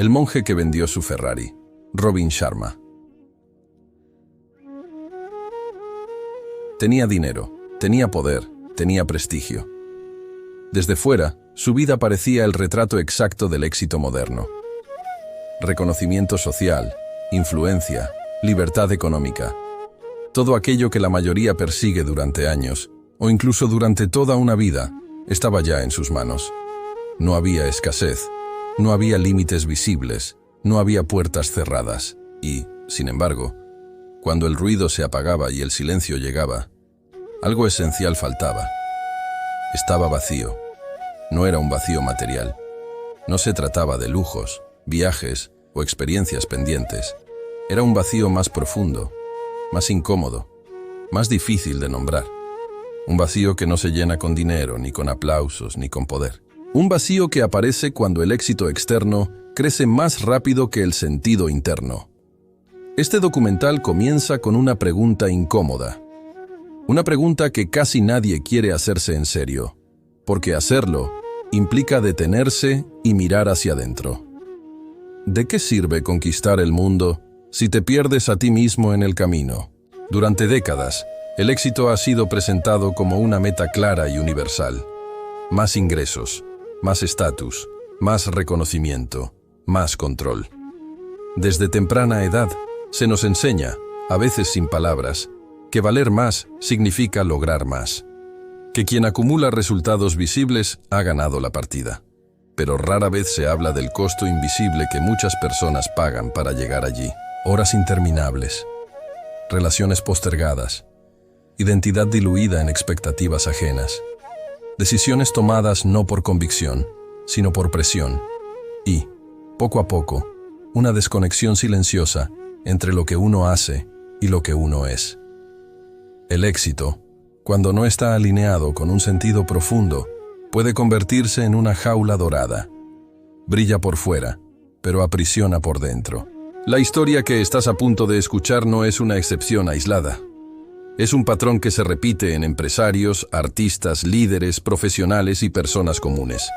El monje que vendió su Ferrari, Robin Sharma. Tenía dinero, tenía poder, tenía prestigio. Desde fuera, su vida parecía el retrato exacto del éxito moderno. Reconocimiento social, influencia, libertad económica. Todo aquello que la mayoría persigue durante años, o incluso durante toda una vida, estaba ya en sus manos. No había escasez, no había límites visibles, no había puertas cerradas, y, sin embargo, cuando el ruido se apagaba y el silencio llegaba, algo esencial faltaba. Estaba vacío. No era un vacío material. No se trataba de lujos, viajes o experiencias pendientes. Era un vacío más profundo, más incómodo, más difícil de nombrar. Un vacío que no se llena con dinero, ni con aplausos, ni con poder. Un vacío que aparece cuando el éxito externo crece más rápido que el sentido interno. Este documental comienza con una pregunta incómoda. Una pregunta que casi nadie quiere hacerse en serio, porque hacerlo implica detenerse y mirar hacia adentro. ¿De qué sirve conquistar el mundo si te pierdes a ti mismo en el camino? Durante décadas, el éxito ha sido presentado como una meta clara y universal. Más ingresos, más estatus, más reconocimiento, más control. Desde temprana edad, se nos enseña, a veces sin palabras, que valer más significa lograr más. Que quien acumula resultados visibles ha ganado la partida. Pero rara vez se habla del costo invisible que muchas personas pagan para llegar allí. Horas interminables, relaciones postergadas, identidad diluida en expectativas ajenas, decisiones tomadas no por convicción, sino por presión, y, poco a poco, una desconexión silenciosa entre lo que uno hace y lo que uno es. El éxito, cuando no está alineado con un sentido profundo, puede convertirse en una jaula dorada. Brilla por fuera, pero aprisiona por dentro. La historia que estás a punto de escuchar no es una excepción aislada. Es un patrón que se repite en empresarios, artistas, líderes, profesionales y personas comunes.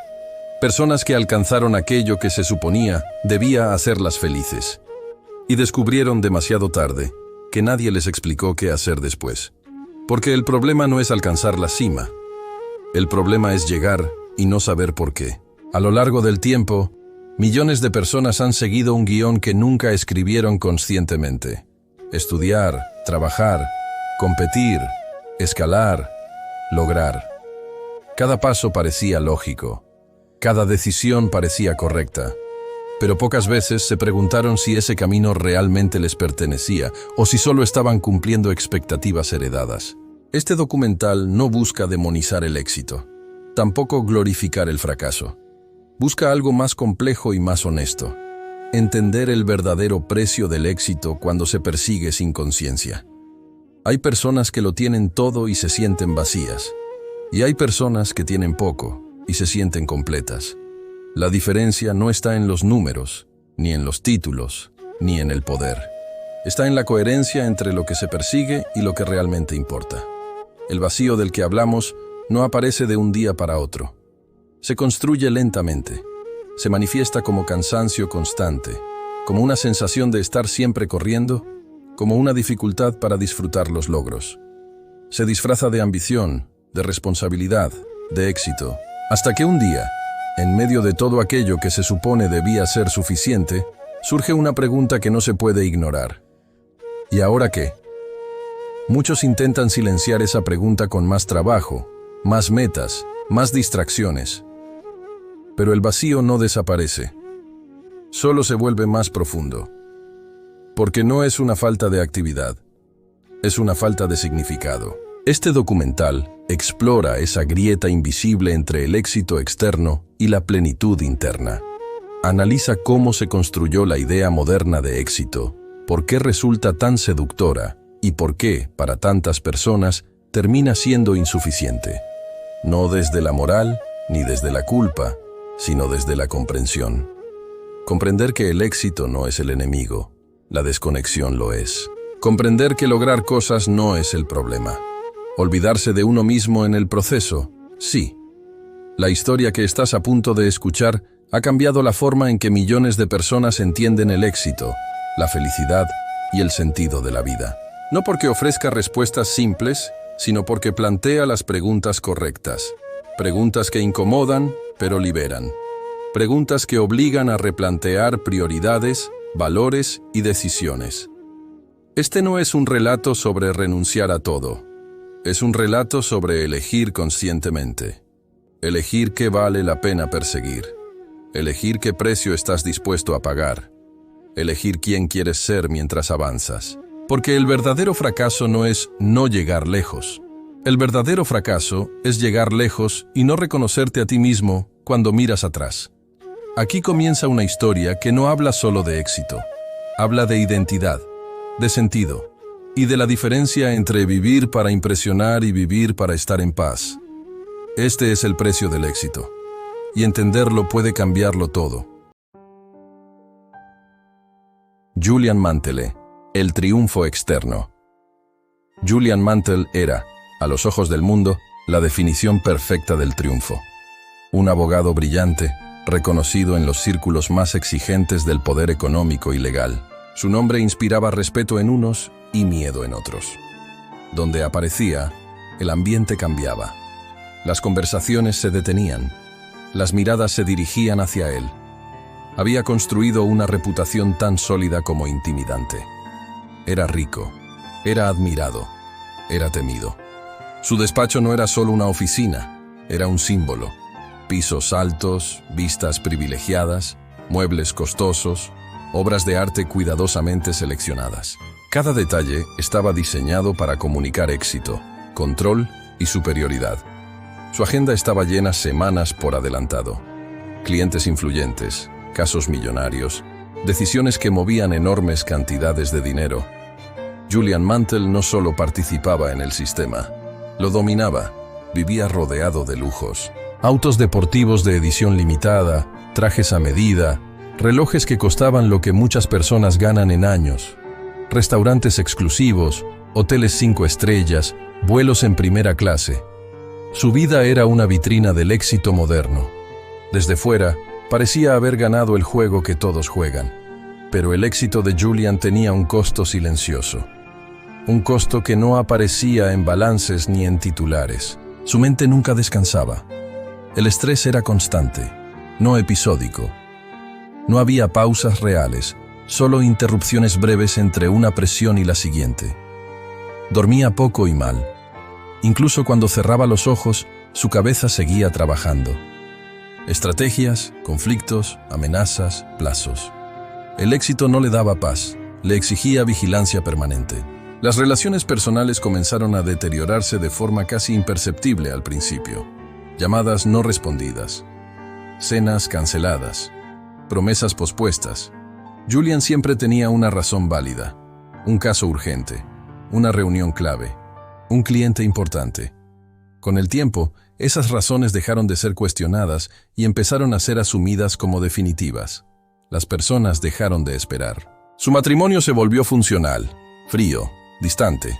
Personas que alcanzaron aquello que se suponía debía hacerlas felices. Y descubrieron demasiado tarde que nadie les explicó qué hacer después. Porque el problema no es alcanzar la cima. El problema es llegar y no saber por qué. A lo largo del tiempo, millones de personas han seguido un guión que nunca escribieron conscientemente. Estudiar, trabajar, competir, escalar, lograr. Cada paso parecía lógico. Cada decisión parecía correcta. Pero pocas veces se preguntaron si ese camino realmente les pertenecía o si solo estaban cumpliendo expectativas heredadas. Este documental no busca demonizar el éxito, tampoco glorificar el fracaso. Busca algo más complejo y más honesto. Entender el verdadero precio del éxito cuando se persigue sin conciencia. Hay personas que lo tienen todo y se sienten vacías. Y hay personas que tienen poco y se sienten completas. La diferencia no está en los números, ni en los títulos, ni en el poder. Está en la coherencia entre lo que se persigue y lo que realmente importa. El vacío del que hablamos no aparece de un día para otro. Se construye lentamente. Se manifiesta como cansancio constante, como una sensación de estar siempre corriendo, como una dificultad para disfrutar los logros. Se disfraza de ambición, de responsabilidad, de éxito, hasta que un día, en medio de todo aquello que se supone debía ser suficiente, surge una pregunta que no se puede ignorar. ¿Y ahora qué? Muchos intentan silenciar esa pregunta con más trabajo, más metas, más distracciones. Pero el vacío no desaparece. Solo se vuelve más profundo. Porque no es una falta de actividad, es una falta de significado. Este documental explora esa grieta invisible entre el éxito externo y la plenitud interna. Analiza cómo se construyó la idea moderna de éxito, por qué resulta tan seductora y por qué, para tantas personas, termina siendo insuficiente. No desde la moral ni desde la culpa, sino desde la comprensión. Comprender que el éxito no es el enemigo, la desconexión lo es. Comprender que lograr cosas no es el problema. Olvidarse de uno mismo en el proceso, sí. La historia que estás a punto de escuchar Ha cambiado la forma en que millones de personas entienden el éxito, la felicidad y el sentido de la vida. No porque ofrezca respuestas simples, sino porque plantea las preguntas correctas. Preguntas que incomodan, pero liberan. Preguntas que obligan a replantear prioridades, valores y decisiones. Este no es un relato sobre renunciar a todo. Es un relato sobre elegir conscientemente. Elegir qué vale la pena perseguir. Elegir qué precio estás dispuesto a pagar. Elegir quién quieres ser mientras avanzas. Porque el verdadero fracaso no es no llegar lejos. El verdadero fracaso es llegar lejos y no reconocerte a ti mismo cuando miras atrás. Aquí comienza una historia que no habla solo de éxito. Habla de identidad, de sentido y de la diferencia entre vivir para impresionar y vivir para estar en paz. Este es el precio del éxito. Y entenderlo puede cambiarlo todo. Julian Mantele, el triunfo externo. Julian Mantele era, a los ojos del mundo, la definición perfecta del triunfo. Un abogado brillante, reconocido en los círculos más exigentes del poder económico y legal. Su nombre inspiraba respeto en unos y miedo en otros. Donde aparecía, el ambiente cambiaba. Las conversaciones se detenían. Las miradas se dirigían hacia él. Había construido una reputación tan sólida como intimidante. Era rico, era admirado, era temido. Su despacho no era solo una oficina, era un símbolo. Pisos altos, vistas privilegiadas, muebles costosos, obras de arte cuidadosamente seleccionadas. Cada detalle estaba diseñado para comunicar éxito, control y superioridad. Su agenda estaba llena semanas por adelantado. Clientes influyentes, casos millonarios, decisiones que movían enormes cantidades de dinero. Julian Mantele no solo participaba en el sistema, lo dominaba, vivía rodeado de lujos. Autos deportivos de edición limitada, trajes a medida, relojes que costaban lo que muchas personas ganan en años, restaurantes exclusivos, hoteles 5 estrellas, vuelos en primera clase. Su vida era una vitrina del éxito moderno. Desde fuera, parecía haber ganado el juego que todos juegan. Pero el éxito de Julian tenía un costo silencioso. Un costo que no aparecía en balances ni en titulares. Su mente nunca descansaba. El estrés era constante, no episódico. No había pausas reales, solo interrupciones breves entre una presión y la siguiente. Dormía poco y mal. Incluso cuando cerraba los ojos, su cabeza seguía trabajando. Estrategias, conflictos, amenazas, plazos. El éxito no le daba paz, le exigía vigilancia permanente. Las relaciones personales comenzaron a deteriorarse de forma casi imperceptible al principio. Llamadas no respondidas, cenas canceladas, promesas pospuestas. Julian siempre tenía una razón válida, un caso urgente, una reunión clave, un cliente importante. Con el tiempo, esas razones dejaron de ser cuestionadas y empezaron a ser asumidas como definitivas. Las personas dejaron de esperar. Su matrimonio se volvió funcional, frío, distante.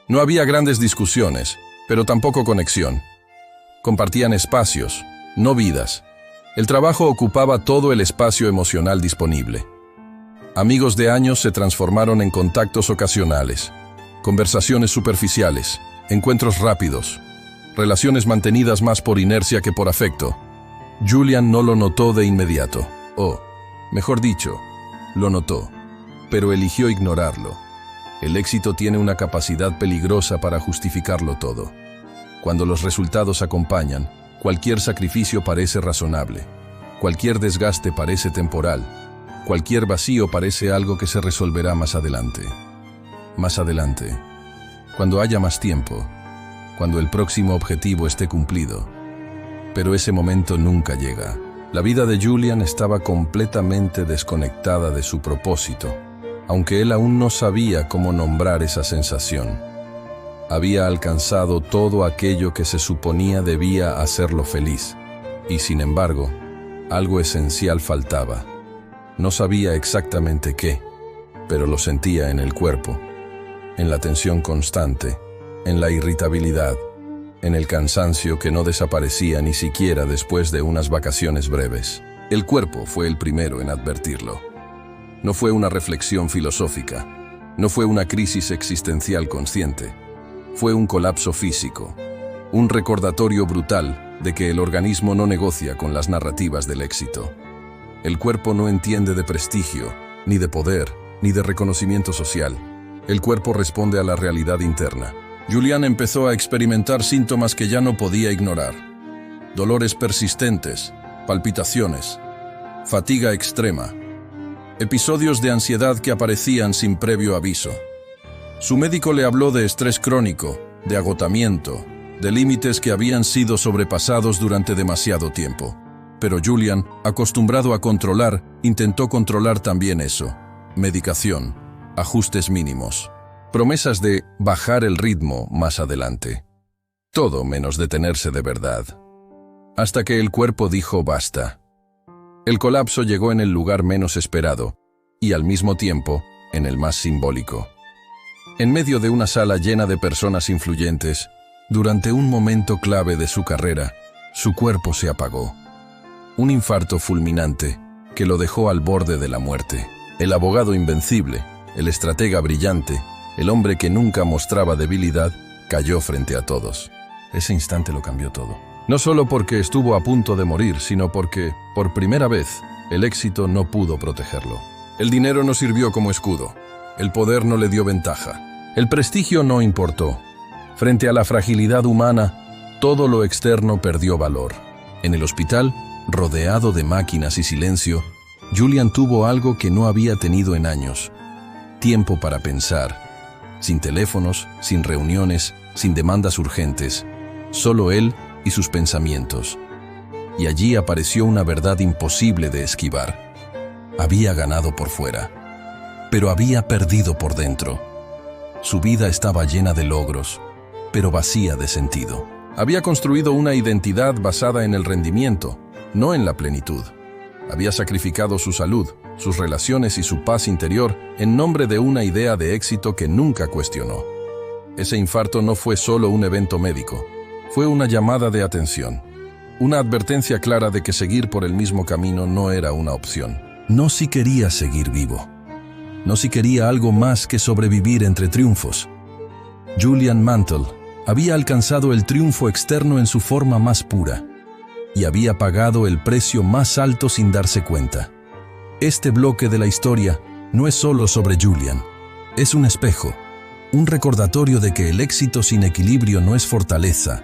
No había grandes discusiones, pero tampoco conexión. Compartían espacios, no vidas. El trabajo ocupaba todo el espacio emocional disponible. Amigos de años se transformaron en contactos ocasionales, conversaciones superficiales, encuentros rápidos, relaciones mantenidas más por inercia que por afecto. Julian no lo notó de inmediato, o, mejor dicho, lo notó, pero eligió ignorarlo. El éxito tiene una capacidad peligrosa para justificarlo todo. Cuando los resultados acompañan, cualquier sacrificio parece razonable, cualquier desgaste parece temporal, cualquier vacío parece algo que se resolverá más adelante. Más adelante, cuando haya más tiempo, cuando el próximo objetivo esté cumplido. Pero ese momento nunca llega. La vida de Julian estaba completamente desconectada de su propósito, aunque él aún no sabía cómo nombrar esa sensación. Había alcanzado todo aquello que se suponía debía hacerlo feliz, y sin embargo, algo esencial faltaba. No sabía exactamente qué, pero lo sentía en el cuerpo, en la tensión constante, en la irritabilidad, en el cansancio que no desaparecía ni siquiera después de unas vacaciones breves. El cuerpo fue el primero en advertirlo. No fue una reflexión filosófica, no fue una crisis existencial consciente, fue un colapso físico, un recordatorio brutal de que el organismo no negocia con las narrativas del éxito. El cuerpo no entiende de prestigio, ni de poder, ni de reconocimiento social. El cuerpo responde a la realidad interna. Julian empezó a experimentar síntomas que ya no podía ignorar. Dolores persistentes, palpitaciones, fatiga extrema, episodios de ansiedad que aparecían sin previo aviso. Su médico le habló de estrés crónico, de agotamiento, de límites que habían sido sobrepasados durante demasiado tiempo. Pero Julian, acostumbrado a controlar, intentó controlar también eso. Medicación, ajustes mínimos, promesas de bajar el ritmo más adelante. Todo menos detenerse de verdad. Hasta que el cuerpo dijo basta. El colapso llegó en el lugar menos esperado y al mismo tiempo en el más simbólico. En medio de una sala llena de personas influyentes, durante un momento clave de su carrera, su cuerpo se apagó. Un infarto fulminante que lo dejó al borde de la muerte. El abogado invencible, el estratega brillante, el hombre que nunca mostraba debilidad, cayó frente a todos. Ese instante lo cambió todo. No solo porque estuvo a punto de morir, sino porque, por primera vez, el éxito no pudo protegerlo. El dinero no sirvió como escudo. El poder no le dio ventaja. El prestigio no importó. Frente a la fragilidad humana, todo lo externo perdió valor. En el hospital, rodeado de máquinas y silencio, Julian tuvo algo que no había tenido en años. Tiempo para pensar. Sin teléfonos, sin reuniones, sin demandas urgentes. Solo él y sus pensamientos. Y allí apareció una verdad imposible de esquivar. Había ganado por fuera, pero había perdido por dentro. Su vida estaba llena de logros, pero vacía de sentido. Había construido una identidad basada en el rendimiento, no en la plenitud. Había sacrificado su salud, sus relaciones y su paz interior en nombre de una idea de éxito que nunca cuestionó. Ese infarto no fue solo un evento médico, fue una llamada de atención, una advertencia clara de que seguir por el mismo camino no era una opción. No si quería seguir vivo, no si quería algo más que sobrevivir entre triunfos. Julian Mantle había alcanzado el triunfo externo en su forma más pura y había pagado el precio más alto sin darse cuenta. Este bloque de la historia no es solo sobre Julian, es un espejo, un recordatorio de que el éxito sin equilibrio no es fortaleza,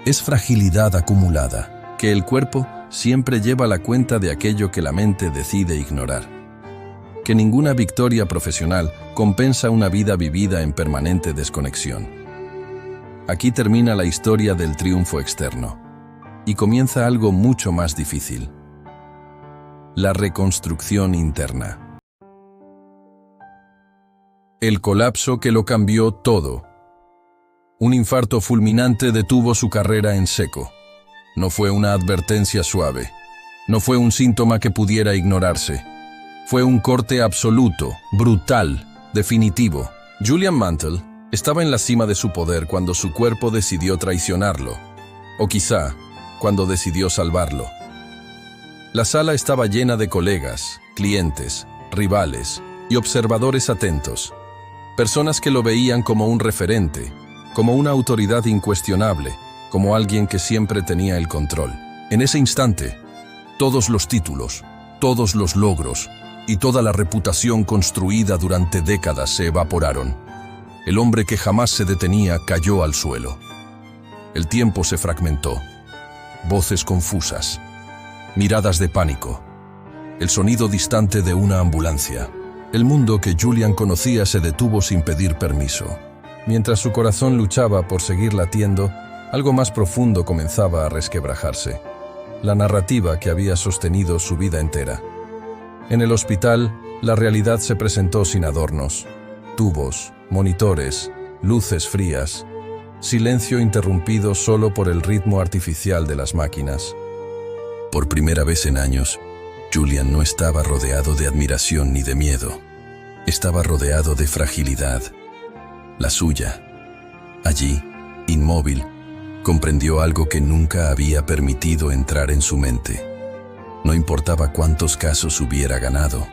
es fragilidad acumulada, que el cuerpo siempre lleva la cuenta de aquello que la mente decide ignorar, que ninguna victoria profesional compensa una vida vivida en permanente desconexión. Aquí termina la historia del triunfo externo, y comienza algo mucho más difícil: la reconstrucción interna. El colapso que lo cambió todo. Un infarto fulminante detuvo su carrera en seco. No fue una advertencia suave. No fue un síntoma que pudiera ignorarse. Fue un corte absoluto, brutal, definitivo. Julian Mantle estaba en la cima de su poder cuando su cuerpo decidió traicionarlo. O quizá, cuando decidió salvarlo. La sala estaba llena de colegas, clientes, rivales y observadores atentos. Personas que lo veían como un referente, como una autoridad incuestionable, como alguien que siempre tenía el control. En ese instante, todos los títulos, todos los logros y toda la reputación construida durante décadas se evaporaron. El hombre que jamás se detenía cayó al suelo. El tiempo se fragmentó. Voces confusas, miradas de pánico, el sonido distante de una ambulancia. El mundo que Julian conocía se detuvo sin pedir permiso. Mientras su corazón luchaba por seguir latiendo, algo más profundo comenzaba a resquebrajarse. La narrativa que había sostenido su vida entera. En el hospital, la realidad se presentó sin adornos. Tubos, monitores, luces frías, silencio interrumpido solo por el ritmo artificial de las máquinas. Por primera vez en años, Julian no estaba rodeado de admiración ni de miedo. Estaba rodeado de fragilidad. La suya. Allí, inmóvil, comprendió algo que nunca había permitido entrar en su mente. No importaba cuántos casos hubiera ganado.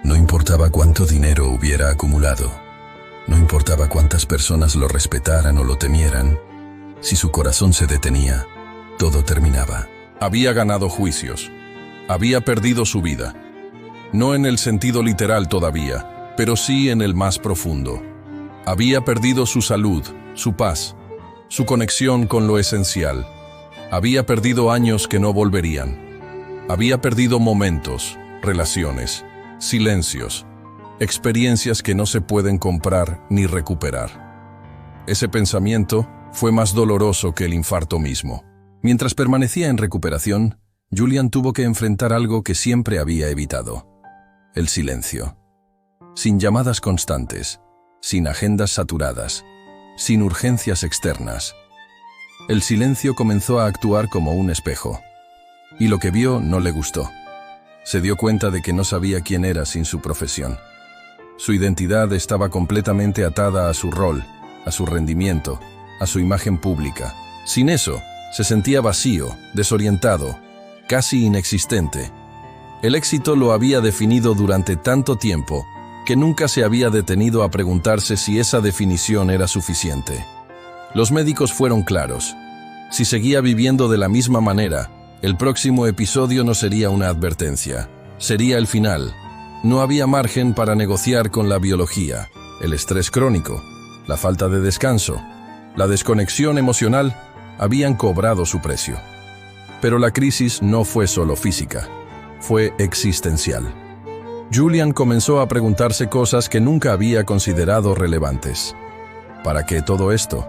No importaba cuánto dinero hubiera acumulado. No importaba cuántas personas lo respetaran o lo temieran. Si su corazón se detenía, todo terminaba. Había ganado juicios. Había perdido su vida. No en el sentido literal todavía, pero sí en el más profundo. Había perdido su salud, su paz, su conexión con lo esencial. Había perdido años que no volverían. Había perdido momentos, relaciones, silencios, experiencias que no se pueden comprar ni recuperar. Ese pensamiento fue más doloroso que el infarto mismo. Mientras permanecía en recuperación, Julian tuvo que enfrentar algo que siempre había evitado: el silencio. Sin llamadas constantes, sin agendas saturadas, sin urgencias externas. El silencio comenzó a actuar como un espejo. Y lo que vio no le gustó. Se dio cuenta de que no sabía quién era sin su profesión. Su identidad estaba completamente atada a su rol, a su rendimiento, a su imagen pública. Sin eso, se sentía vacío, desorientado, casi inexistente. El éxito lo había definido durante tanto tiempo que nunca se había detenido a preguntarse si esa definición era suficiente. Los médicos fueron claros. Si seguía viviendo de la misma manera, el próximo episodio no sería una advertencia, sería el final. No había margen para negociar con la biología. El estrés crónico, la falta de descanso, la desconexión emocional habían cobrado su precio. Pero la crisis no fue solo física, fue existencial. Julian comenzó a preguntarse cosas que nunca había considerado relevantes. ¿Para qué todo esto?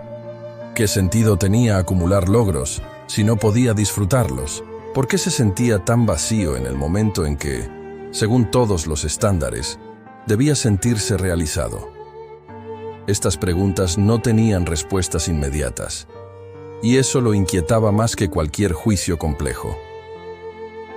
¿Qué sentido tenía acumular logros si no podía disfrutarlos? ¿Por qué se sentía tan vacío en el momento en que, según todos los estándares, debía sentirse realizado? Estas preguntas no tenían respuestas inmediatas, y eso lo inquietaba más que cualquier juicio complejo.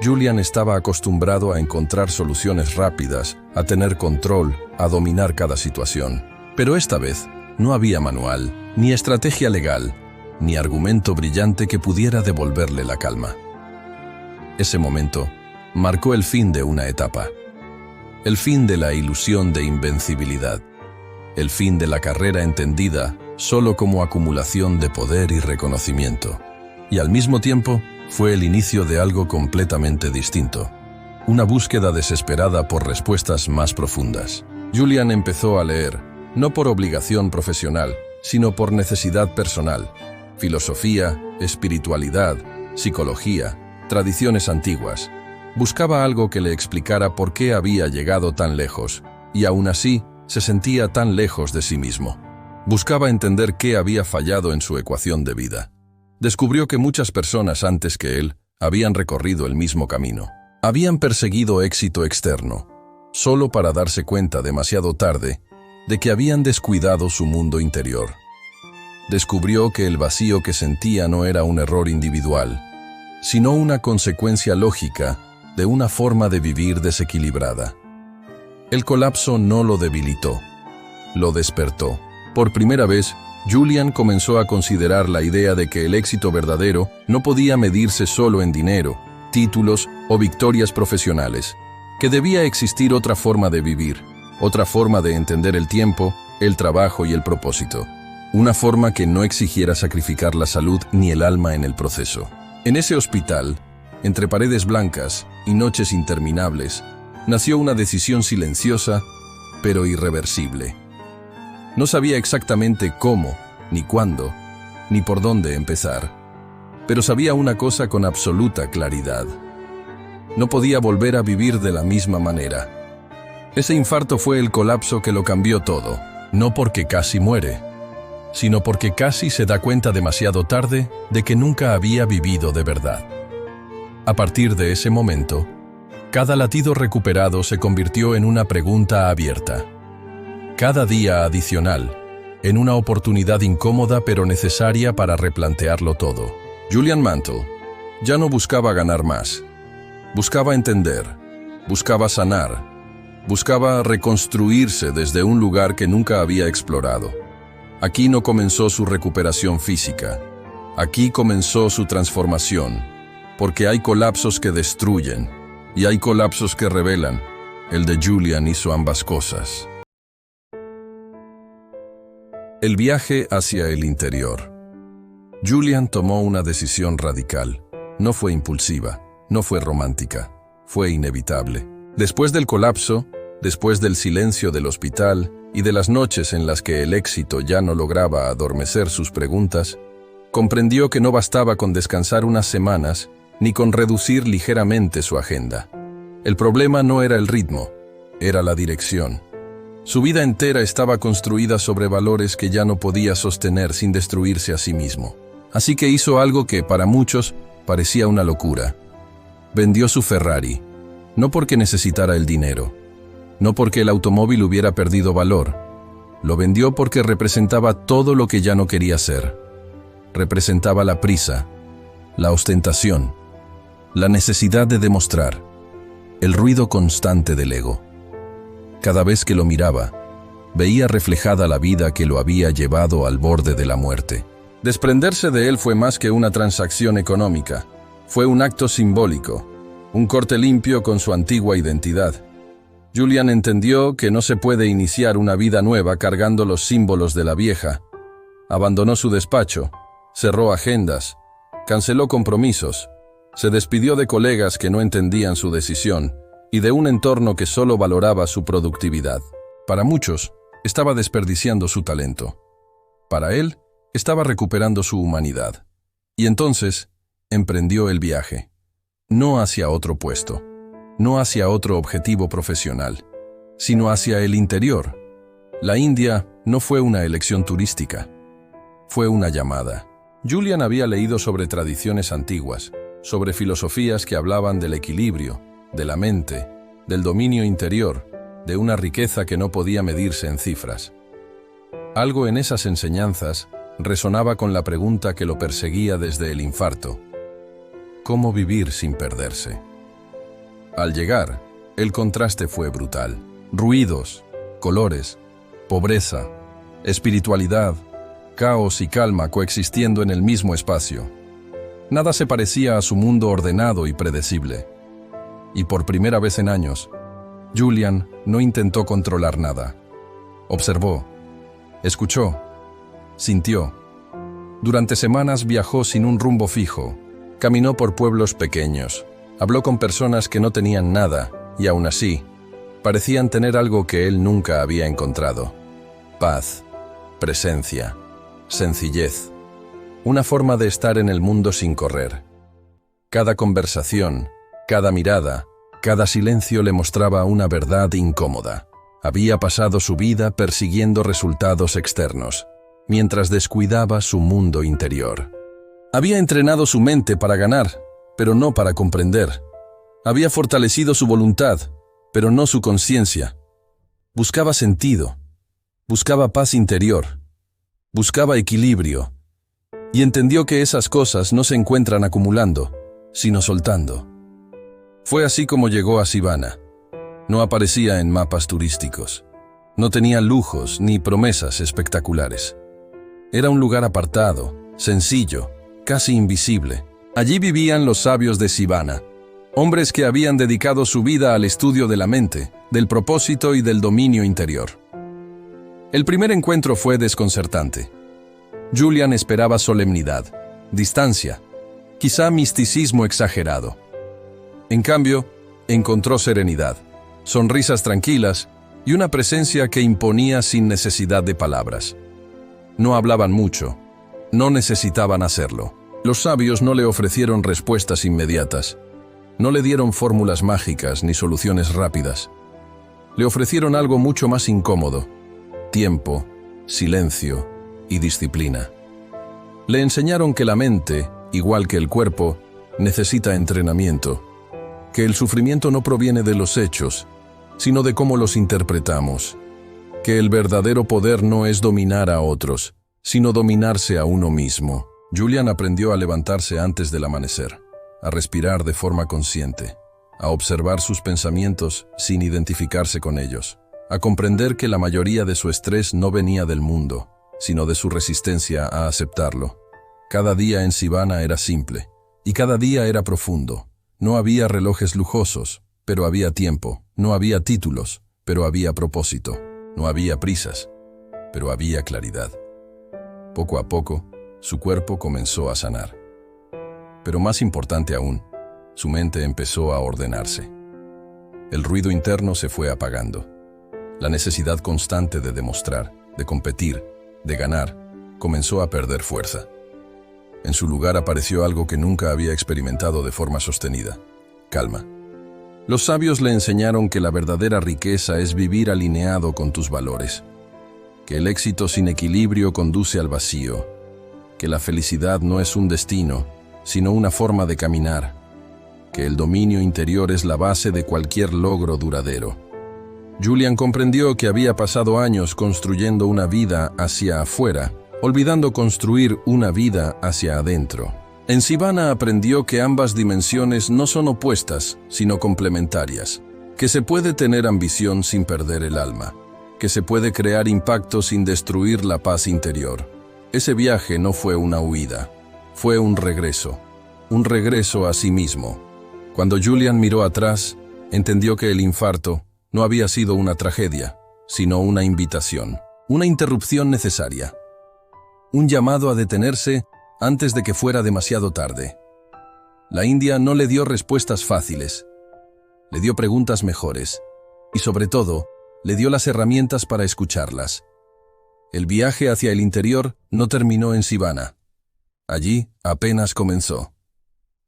Julian estaba acostumbrado a encontrar soluciones rápidas, a tener control, a dominar cada situación. Pero esta vez no había manual, ni estrategia legal, ni argumento brillante que pudiera devolverle la calma. Ese momento marcó el fin de una etapa, el fin de la ilusión de invencibilidad, el fin de la carrera entendida solo como acumulación de poder y reconocimiento. Y al mismo tiempo, fue el inicio de algo completamente distinto, una búsqueda desesperada por respuestas más profundas. Julian empezó a leer, no por obligación profesional, sino por necesidad personal. Filosofía, espiritualidad, psicología, tradiciones antiguas. Buscaba algo que le explicara por qué había llegado tan lejos, y aún así se sentía tan lejos de sí mismo. Buscaba entender qué había fallado en su ecuación de vida. Descubrió que muchas personas antes que él habían recorrido el mismo camino. Habían perseguido éxito externo, solo para darse cuenta demasiado tarde de que habían descuidado su mundo interior. Descubrió que el vacío que sentía no era un error individual, sino una consecuencia lógica de una forma de vivir desequilibrada. El colapso no lo debilitó, lo despertó. Por primera vez, Julian comenzó a considerar la idea de que el éxito verdadero no podía medirse solo en dinero, títulos o victorias profesionales, que debía existir otra forma de vivir, otra forma de entender el tiempo, el trabajo y el propósito, una forma que no exigiera sacrificar la salud ni el alma en el proceso. En ese hospital, entre paredes blancas y noches interminables, nació una decisión silenciosa, pero irreversible. No sabía exactamente cómo, ni cuándo, ni por dónde empezar, pero sabía una cosa con absoluta claridad. No podía volver a vivir de la misma manera. Ese infarto fue el colapso que lo cambió todo, no porque casi muere, sino porque casi se da cuenta demasiado tarde de que nunca había vivido de verdad. A partir de ese momento, cada latido recuperado se convirtió en una pregunta abierta. Cada día adicional, en una oportunidad incómoda pero necesaria para replantearlo todo. Julian Mantle ya no buscaba ganar más. Buscaba entender, buscaba sanar, buscaba reconstruirse desde un lugar que nunca había explorado. Aquí no comenzó su recuperación física. Aquí comenzó su transformación, porque hay colapsos que destruyen y hay colapsos que revelan. El de Julian hizo ambas cosas. El viaje hacia el interior. Julian tomó una decisión radical. No fue impulsiva, no fue romántica, fue inevitable. Después del colapso, después del silencio del hospital y de las noches en las que el éxito ya no lograba adormecer sus preguntas, comprendió que no bastaba con descansar unas semanas ni con reducir ligeramente su agenda. El problema no era el ritmo, era la dirección. Su vida entera estaba construida sobre valores que ya no podía sostener sin destruirse a sí mismo. Así que hizo algo que, para muchos, parecía una locura. Vendió su Ferrari, no porque necesitara el dinero, no porque el automóvil hubiera perdido valor. Lo vendió porque representaba todo lo que ya no quería ser. Representaba la prisa, la ostentación, la necesidad de demostrar, el ruido constante del ego. Cada vez que lo miraba, veía reflejada la vida que lo había llevado al borde de la muerte. Desprenderse de él fue más que una transacción económica. Fue un acto simbólico, un corte limpio con su antigua identidad. Julian entendió que no se puede iniciar una vida nueva cargando los símbolos de la vieja. Abandonó su despacho, cerró agendas, canceló compromisos, se despidió de colegas que no entendían su decisión y de un entorno que solo valoraba su productividad. Para muchos, estaba desperdiciando su talento. Para él, estaba recuperando su humanidad. Y entonces, emprendió el viaje. No hacia otro puesto, no hacia otro objetivo profesional, sino hacia el interior. La India no fue una elección turística, fue una llamada. Julian había leído sobre tradiciones antiguas, sobre filosofías que hablaban del equilibrio, de la mente, del dominio interior, de una riqueza que no podía medirse en cifras. Algo en esas enseñanzas resonaba con la pregunta que lo perseguía desde el infarto: ¿cómo vivir sin perderse? Al llegar, el contraste fue brutal. Ruidos, colores, pobreza, espiritualidad, caos y calma coexistiendo en el mismo espacio. Nada se parecía a su mundo ordenado y predecible. Y por primera vez en años, Julian no intentó controlar nada. Observó, escuchó, sintió. Durante semanas viajó sin un rumbo fijo, caminó por pueblos pequeños, habló con personas que no tenían nada y aún así, parecían tener algo que él nunca había encontrado: paz, presencia, sencillez, una forma de estar en el mundo sin correr. Cada conversación, cada mirada, cada silencio le mostraba una verdad incómoda. Había pasado su vida persiguiendo resultados externos, mientras descuidaba su mundo interior. Había entrenado su mente para ganar, pero no para comprender. Había fortalecido su voluntad, pero no su conciencia. Buscaba sentido, buscaba paz interior, buscaba equilibrio, y entendió que esas cosas no se encuentran acumulando, sino soltando. Fue así como llegó a Sivana. No aparecía en mapas turísticos. No tenía lujos ni promesas espectaculares. Era un lugar apartado, sencillo, casi invisible. Allí vivían los sabios de Sivana, hombres que habían dedicado su vida al estudio de la mente, del propósito y del dominio interior. El primer encuentro fue desconcertante. Julian esperaba solemnidad, distancia, quizá misticismo exagerado. En cambio, encontró serenidad, sonrisas tranquilas y una presencia que imponía sin necesidad de palabras. No hablaban mucho, no necesitaban hacerlo. Los sabios no le ofrecieron respuestas inmediatas, no le dieron fórmulas mágicas ni soluciones rápidas. Le ofrecieron algo mucho más incómodo: tiempo, silencio y disciplina. Le enseñaron que la mente, igual que el cuerpo, necesita entrenamiento, que el sufrimiento no proviene de los hechos, sino de cómo los interpretamos, que el verdadero poder no es dominar a otros, sino dominarse a uno mismo. Julian aprendió a levantarse antes del amanecer, a respirar de forma consciente, a observar sus pensamientos sin identificarse con ellos, a comprender que la mayoría de su estrés no venía del mundo, sino de su resistencia a aceptarlo. Cada día en Sivana era simple: Y cada día era profundo. No había relojes lujosos, pero había tiempo. No había títulos, pero había propósito. No había prisas, pero había claridad. Poco a poco, su cuerpo comenzó a sanar. Pero más importante aún, su mente empezó a ordenarse. El ruido interno se fue apagando. La necesidad constante de demostrar, de competir, de ganar, comenzó a perder fuerza. En su lugar apareció algo que nunca había experimentado de forma sostenida: calma. Los sabios le enseñaron que la verdadera riqueza es vivir alineado con tus valores, que el éxito sin equilibrio conduce al vacío, que la felicidad no es un destino, sino una forma de caminar, que el dominio interior es la base de cualquier logro duradero. Julian comprendió que había pasado años construyendo una vida hacia afuera, olvidando construir una vida hacia adentro. En Sivana aprendió que ambas dimensiones no son opuestas, sino complementarias, que se puede tener ambición sin perder el alma, que se puede crear impacto sin destruir la paz interior. Ese viaje no fue una huida, fue un regreso a sí mismo. Cuando Julian miró atrás, entendió que el infarto no había sido una tragedia, sino una invitación, una interrupción necesaria. Un llamado a detenerse antes de que fuera demasiado tarde. La India no le dio respuestas fáciles, le dio preguntas mejores y, sobre todo, le dio las herramientas para escucharlas. El viaje hacia el interior no terminó en Sivana. Allí apenas comenzó.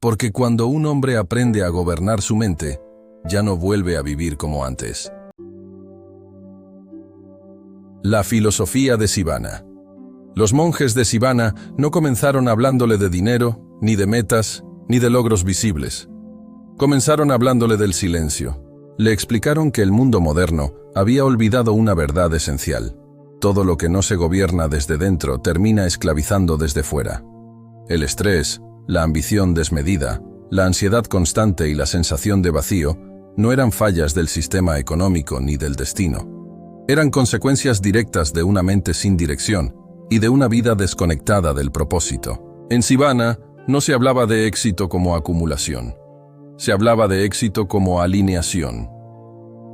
Porque cuando un hombre aprende a gobernar su mente, ya no vuelve a vivir como antes. La filosofía de Sivana. Los monjes de Sivana no comenzaron hablándole de dinero, ni de metas, ni de logros visibles. Comenzaron hablándole del silencio. Le explicaron que el mundo moderno había olvidado una verdad esencial. Todo lo que no se gobierna desde dentro termina esclavizando desde fuera. El estrés, la ambición desmedida, la ansiedad constante y la sensación de vacío no eran fallas del sistema económico ni del destino. Eran consecuencias directas de una mente sin dirección y de una vida desconectada del propósito. En Sivana no se hablaba de éxito como acumulación. Se hablaba de éxito como alineación.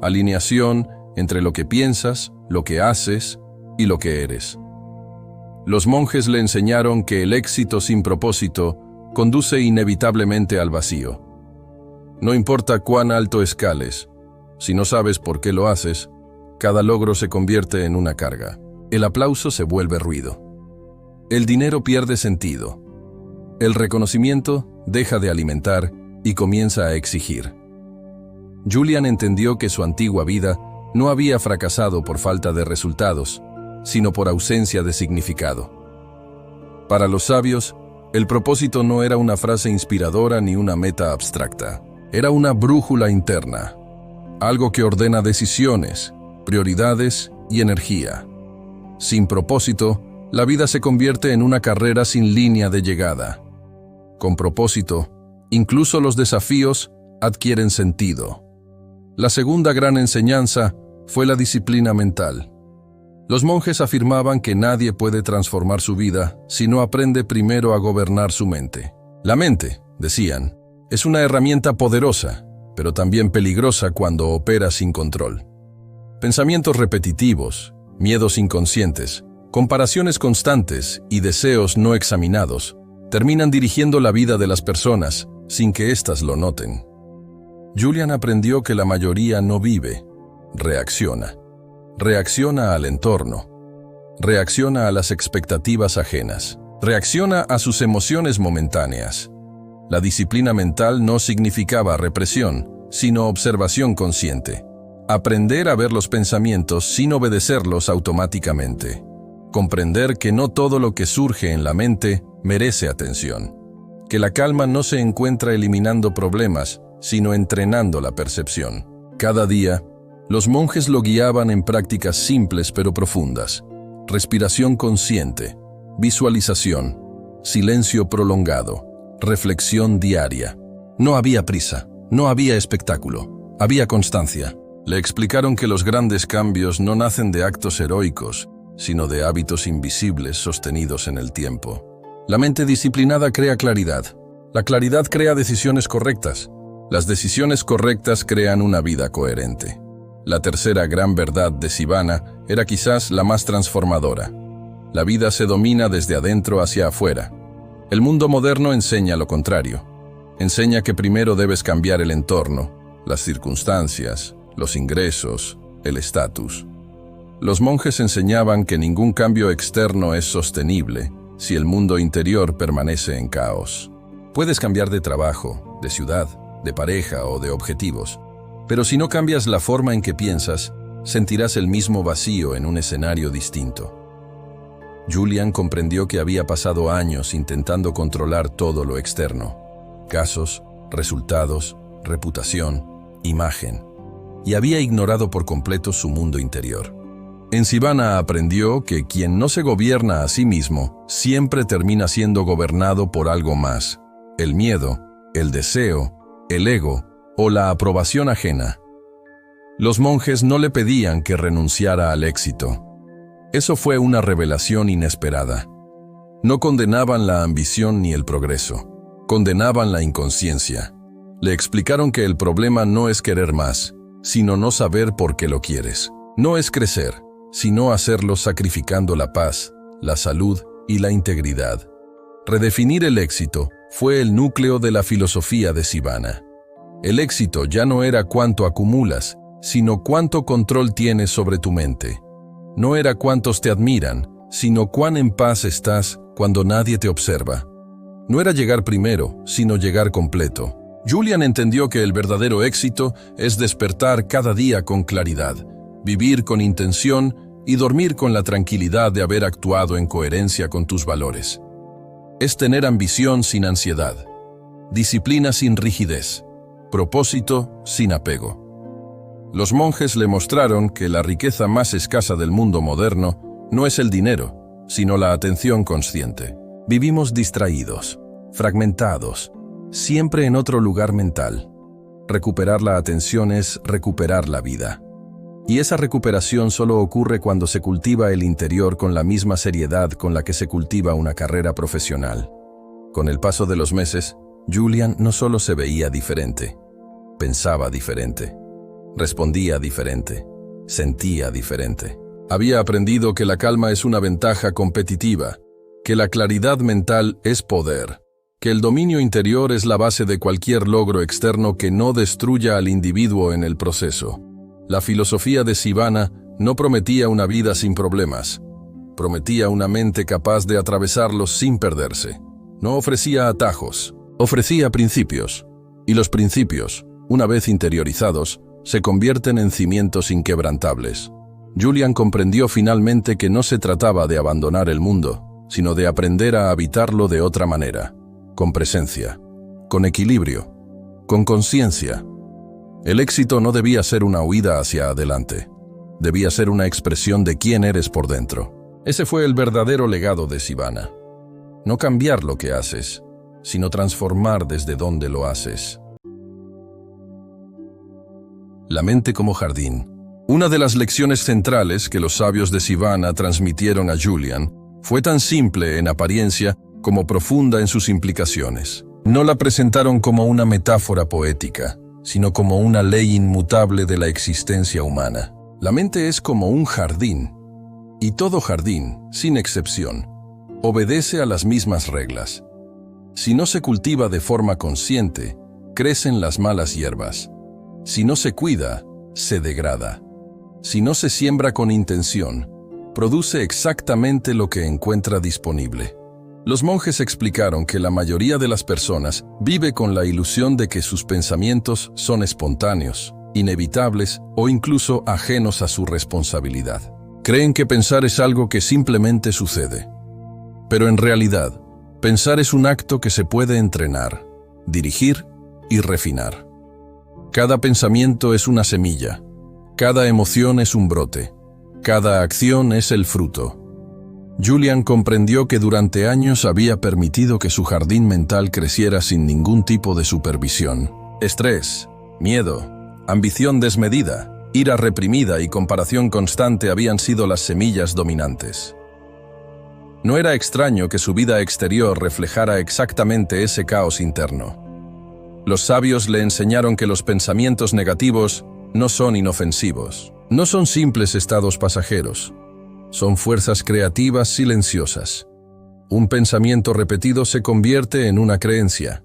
Alineación entre lo que piensas, lo que haces y lo que eres. Los monjes le enseñaron que el éxito sin propósito conduce inevitablemente al vacío. No importa cuán alto escales, si no sabes por qué lo haces, cada logro se convierte en una carga. El aplauso se vuelve ruido. El dinero pierde sentido. El reconocimiento deja de alimentar y comienza a exigir. Julian entendió que su antigua vida no había fracasado por falta de resultados, sino por ausencia de significado. Para los sabios, el propósito no era una frase inspiradora ni una meta abstracta. Era una brújula interna, algo que ordena decisiones, prioridades y energía. Sin propósito, la vida se convierte en una carrera sin línea de llegada. Con propósito, incluso los desafíos adquieren sentido. La segunda gran enseñanza fue la disciplina mental. Los monjes afirmaban que nadie puede transformar su vida si no aprende primero a gobernar su mente. La mente, decían, es una herramienta poderosa, pero también peligrosa cuando opera sin control. Pensamientos repetitivos, miedos inconscientes, comparaciones constantes y deseos no examinados terminan dirigiendo la vida de las personas sin que éstas lo noten. Julian aprendió que la mayoría no vive, reacciona. Reacciona al entorno. Reacciona a las expectativas ajenas. Reacciona a sus emociones momentáneas. La disciplina mental no significaba represión, sino observación consciente. Aprender a ver los pensamientos sin obedecerlos automáticamente. Comprender que no todo lo que surge en la mente merece atención. Que la calma no se encuentra eliminando problemas, sino entrenando la percepción. Cada día, los monjes lo guiaban en prácticas simples pero profundas. Respiración consciente, visualización, silencio prolongado, reflexión diaria. No había prisa, no había espectáculo, había constancia. Le explicaron que los grandes cambios no nacen de actos heroicos, sino de hábitos invisibles sostenidos en el tiempo. La mente disciplinada crea claridad, La claridad crea decisiones correctas. Las decisiones correctas crean una vida coherente. La tercera gran verdad de Sivana era quizás la más transformadora. La vida se domina desde adentro hacia afuera. El mundo moderno enseña lo contrario. Enseña que primero debes cambiar el entorno, las circunstancias, los ingresos, el estatus. Los monjes enseñaban que ningún cambio externo es sostenible si el mundo interior permanece en caos. Puedes cambiar de trabajo, de ciudad, de pareja o de objetivos, pero si no cambias la forma en que piensas, sentirás el mismo vacío en un escenario distinto. Julian comprendió que había pasado años intentando controlar todo lo externo: casos, resultados, reputación, imagen, y había ignorado por completo su mundo interior. En Sivana aprendió que quien no se gobierna a sí mismo siempre termina siendo gobernado por algo más: el miedo, el deseo, el ego o la aprobación ajena. Los monjes no le pedían que renunciara al éxito. Eso fue una revelación inesperada. No condenaban la ambición ni el progreso, condenaban la inconsciencia. Le explicaron que el problema no es querer más, sino no saber por qué lo quieres. No es crecer, sino hacerlo sacrificando la paz, la salud y la integridad. Redefinir el éxito fue el núcleo de la filosofía de Sivana. El éxito ya no era cuánto acumulas, sino cuánto control tienes sobre tu mente. No era cuántos te admiran, sino cuán en paz estás cuando nadie te observa. No era llegar primero, sino llegar completo. Julian entendió que el verdadero éxito es despertar cada día con claridad, vivir con intención y dormir con la tranquilidad de haber actuado en coherencia con tus valores. Es tener ambición sin ansiedad, disciplina sin rigidez, propósito sin apego. Los monjes le mostraron que la riqueza más escasa del mundo moderno no es el dinero, sino la atención consciente. Vivimos distraídos, fragmentados, siempre en otro lugar mental. Recuperar la atención es recuperar la vida. Y esa recuperación solo ocurre cuando se cultiva el interior con la misma seriedad con la que se cultiva una carrera profesional. Con el paso de los meses, Julian no solo se veía diferente, pensaba diferente. Respondía diferente, sentía diferente. Había aprendido que la calma es una ventaja competitiva, que la claridad mental es poder, que el dominio interior es la base de cualquier logro externo que no destruya al individuo en el proceso. La filosofía de Sivana no prometía una vida sin problemas, prometía una mente capaz de atravesarlos sin perderse. No ofrecía atajos, ofrecía principios, y los principios, una vez interiorizados, se convierten en cimientos inquebrantables. Julian comprendió finalmente que no se trataba de abandonar el mundo, sino de aprender a habitarlo de otra manera, con presencia, con equilibrio, con conciencia. El éxito no debía ser una huida hacia adelante, debía ser una expresión de quién eres por dentro. Ese fue el verdadero legado de Sivana. No cambiar lo que haces, sino transformar desde donde lo haces. La mente como jardín. Una de las lecciones centrales que los sabios de Sivana transmitieron a Julian fue tan simple en apariencia como profunda en sus implicaciones. No la presentaron como una metáfora poética, sino como una ley inmutable de la existencia humana. La mente es como un jardín, y todo jardín, sin excepción, obedece a las mismas reglas. Si no se cultiva de forma consciente, crecen las malas hierbas. Si no se cuida, se degrada. Si no se siembra con intención, produce exactamente lo que encuentra disponible. Los monjes explicaron que la mayoría de las personas vive con la ilusión de que sus pensamientos son espontáneos, inevitables o incluso ajenos a su responsabilidad. Creen que pensar es algo que simplemente sucede. Pero en realidad, pensar es un acto que se puede entrenar, dirigir y refinar. Cada pensamiento es una semilla, cada emoción es un brote, cada acción es el fruto. Julian comprendió que durante años había permitido que su jardín mental creciera sin ningún tipo de supervisión. Estrés, miedo, ambición desmedida, ira reprimida y comparación constante habían sido las semillas dominantes. No era extraño que su vida exterior reflejara exactamente ese caos interno. Los sabios le enseñaron que los pensamientos negativos no son inofensivos, no son simples estados pasajeros, son fuerzas creativas silenciosas. Un pensamiento repetido se convierte en una creencia